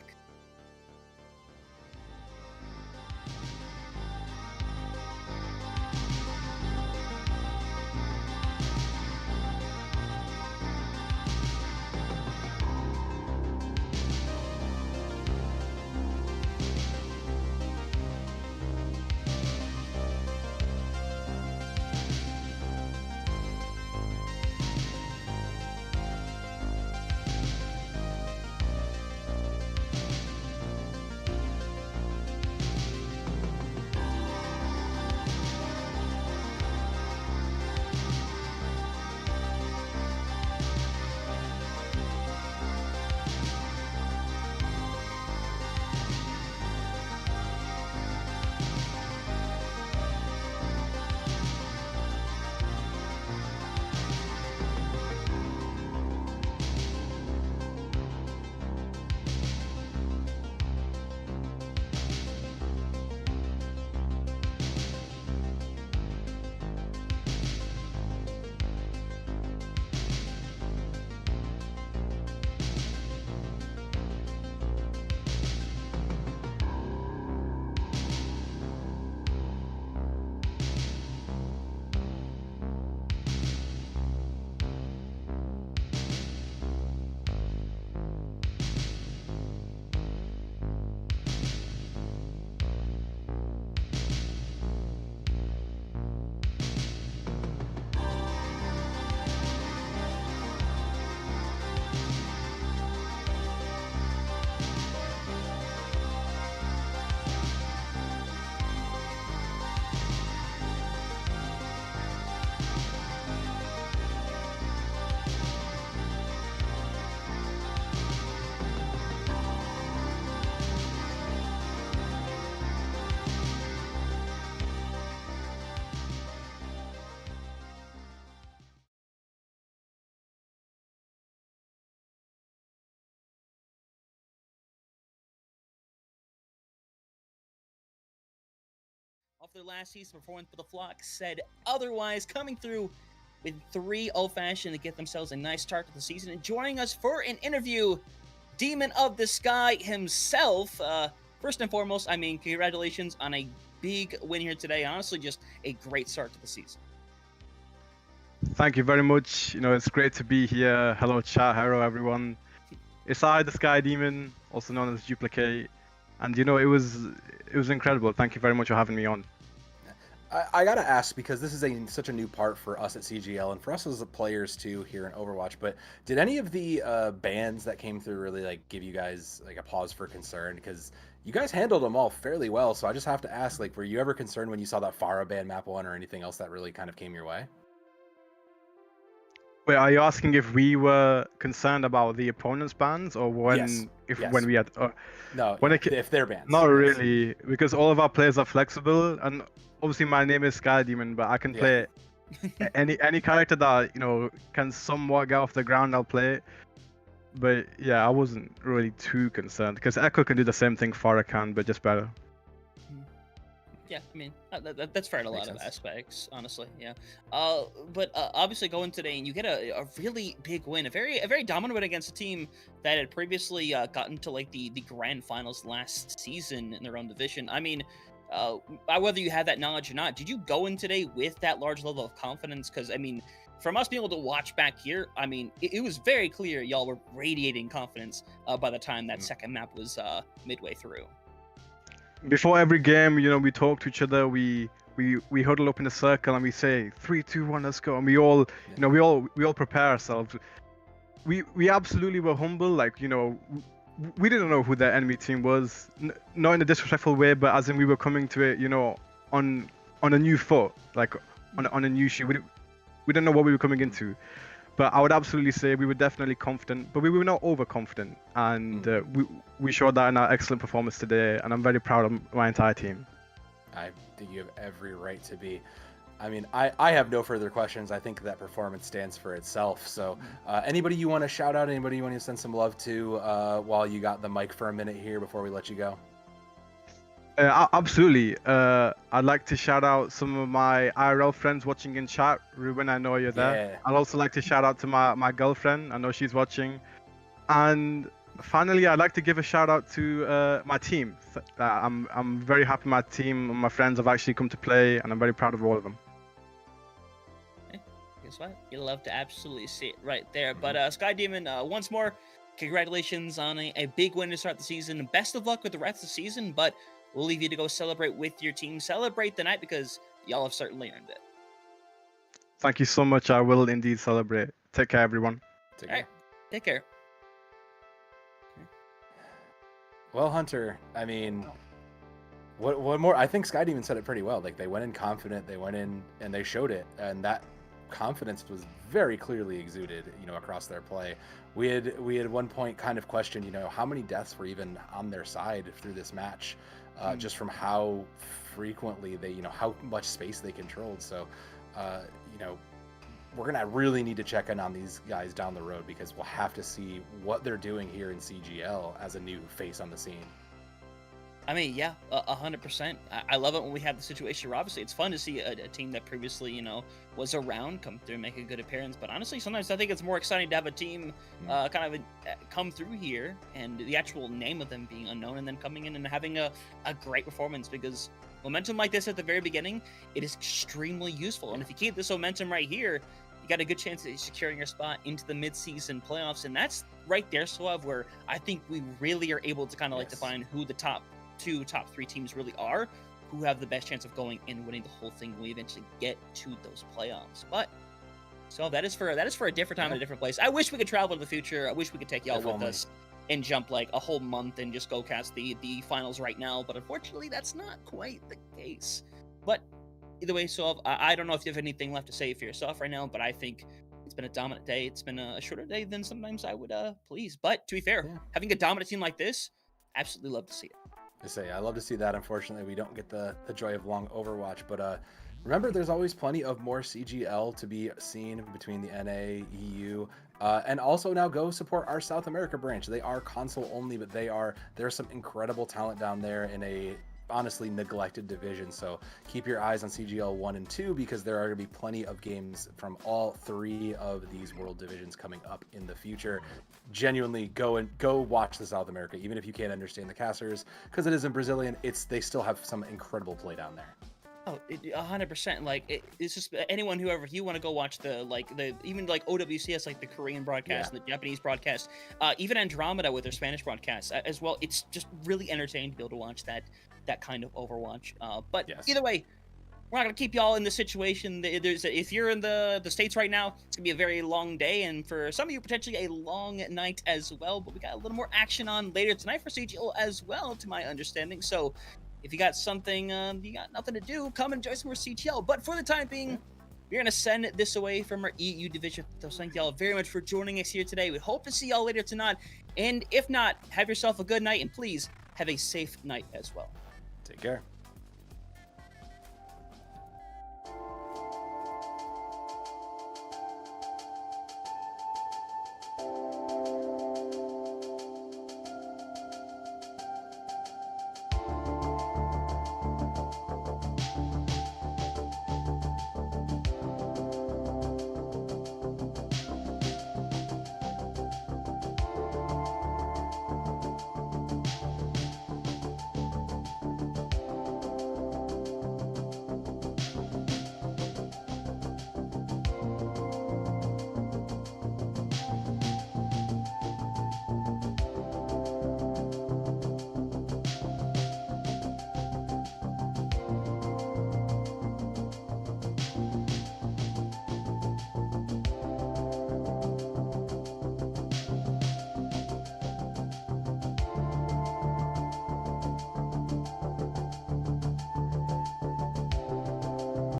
Off their last season performance, but the Flock said otherwise, coming through with 3 old-fashioned to get themselves a nice start to the season. And joining us for an interview, Demon of the Sky himself. First and foremost, I mean, congratulations on a big win here today. Honestly, just a great start to the season. Thank you very much. It's great to be here. Hello, chat. Hello, everyone. It's I, the Sky Demon, also known as Duplicate, and it was incredible. Thank you very much for having me on. I gotta ask, because this is such a new part for us at CGL and for us as the players too here in Overwatch. But did any of the bans that came through really like give you guys like a pause for concern? Because you guys handled them all fairly well. So I just have to ask, like, were you ever concerned when you saw that Pharah ban map 1 or anything else that really kind of came your way? Wait, are you asking if we were concerned about the opponent's bans, or Yes. when we had? No, when yeah, it ca- if they're bans. Not yes. really, because all of our players are flexible, and obviously my name is Sky Demon, but I can play any character that can somewhat get off the ground. I'll play it. But yeah, I wasn't really too concerned because Echo can do the same thing Farah can, but just better. Yeah, I mean that's fair in a Makes lot of sense. aspects, honestly. Yeah, but obviously going today and you get a really big win, a very dominant win against a team that had previously gotten to like the grand finals last season in their own division. I mean, whether you had that knowledge or not, did you go in today with that large level of confidence? Because I mean, from us being able to watch back here, I mean, it was very clear y'all were radiating confidence by the time that second map was midway through. Before every game, we talk to each other. We huddle up in a circle and we say 3, 2, 1, let's go. And we all, we all prepare ourselves. We absolutely were humble. Like we didn't know who the enemy team was, not in a disrespectful way, but as in we were coming to it, on a new foot, like on a new shoe. We didn't know what we were coming into. But I would absolutely say we were definitely confident, but we were not overconfident, and we showed that in our excellent performance today, and I'm very proud of my entire team. I think you have every right to be. I mean, I have no further questions. I think that performance stands for itself. So anybody you want to shout out, anybody you want to send some love to while you got the mic for a minute here before we let you go? Absolutely. I'd like to shout out some of my IRL friends watching in chat. Ruben, I know you're there. Yeah. I'd also like to shout out to my girlfriend. I know she's watching. And finally, I'd like to give a shout out to my team. I'm very happy my team and my friends have actually come to play, and I'm very proud of all of them. Guess what? You'd love to absolutely see it right there. But Sky Demon, once more, congratulations on a big win to start the season. Best of luck with the rest of the season, but we'll leave you to go celebrate with your team. Celebrate the night because y'all have certainly earned it. Thank you so much. I will indeed celebrate. Take care, everyone. Take All right. Take care. Well, Hunter, I mean, what more? I think Sky Demon said it pretty well. Like, they went in confident, they went in and they showed it, and that confidence was very clearly exuded, across their play. We had at one point kind of questioned, how many deaths were even on their side through this match, just from how frequently they, how much space they controlled. So, we're gonna really need to check in on these guys down the road, because we'll have to see what they're doing here in CGL as a new face on the scene. I mean, yeah, 100%. I love it when we have the situation where obviously it's fun to see a team that previously, was around come through and make a good appearance. But honestly, sometimes I think it's more exciting to have a team kind of come through here and the actual name of them being unknown, and then coming in and having a great performance, because momentum like this at the very beginning, it is extremely useful. And if you keep this momentum right here, you got a good chance of securing your spot into the mid-season playoffs. And that's right there, Suave, where I think we really are able to kind of like define who the top 2, top 3 teams really are, who have the best chance of going and winning the whole thing when we eventually get to those playoffs. But so that is for a different time and a different place. I wish we could travel to the future. I wish we could take y'all with us and jump like a whole month and just go cast the finals right now. But unfortunately, that's not quite the case. But either way, so I don't know if you have anything left to say for yourself right now, but I think it's been a dominant day. It's been a shorter day than sometimes I would please. But to be fair, having a dominant team like this, absolutely love to see it. I love to see that. Unfortunately, we don't get the joy of long Overwatch, but remember, there's always plenty of more CGL to be seen between the NA, EU, and also now go support our South America branch. They are console only, but there's some incredible talent down there in a honestly neglected division. So keep your eyes on CGL 1 and 2, because there are going to be plenty of games from all 3 of these world divisions coming up in the future. Genuinely go watch the South America, even if you can't understand the casters, because it is in Brazilian. They still have some incredible play down there. Oh, 100%. Like it's just anyone, whoever you want to go watch the even like OWCS, like the Korean broadcast and the Japanese broadcast, even Andromeda with their Spanish broadcasts as well. It's just really entertaining to be able to watch that kind of Overwatch. But either way, we're not gonna keep y'all in this situation. If you're in the States right now, it's gonna be a very long day, and for some of you potentially a long night as well. But we got a little more action on later tonight for CGL as well, to my understanding. So if you got something, you got nothing to do, come and enjoy some more CGL. But for the time being, we're going to send this away from our EU division. So thank y'all very much for joining us here today. We hope to see y'all later tonight. And if not, have yourself a good night, and please have a safe night as well. Take care.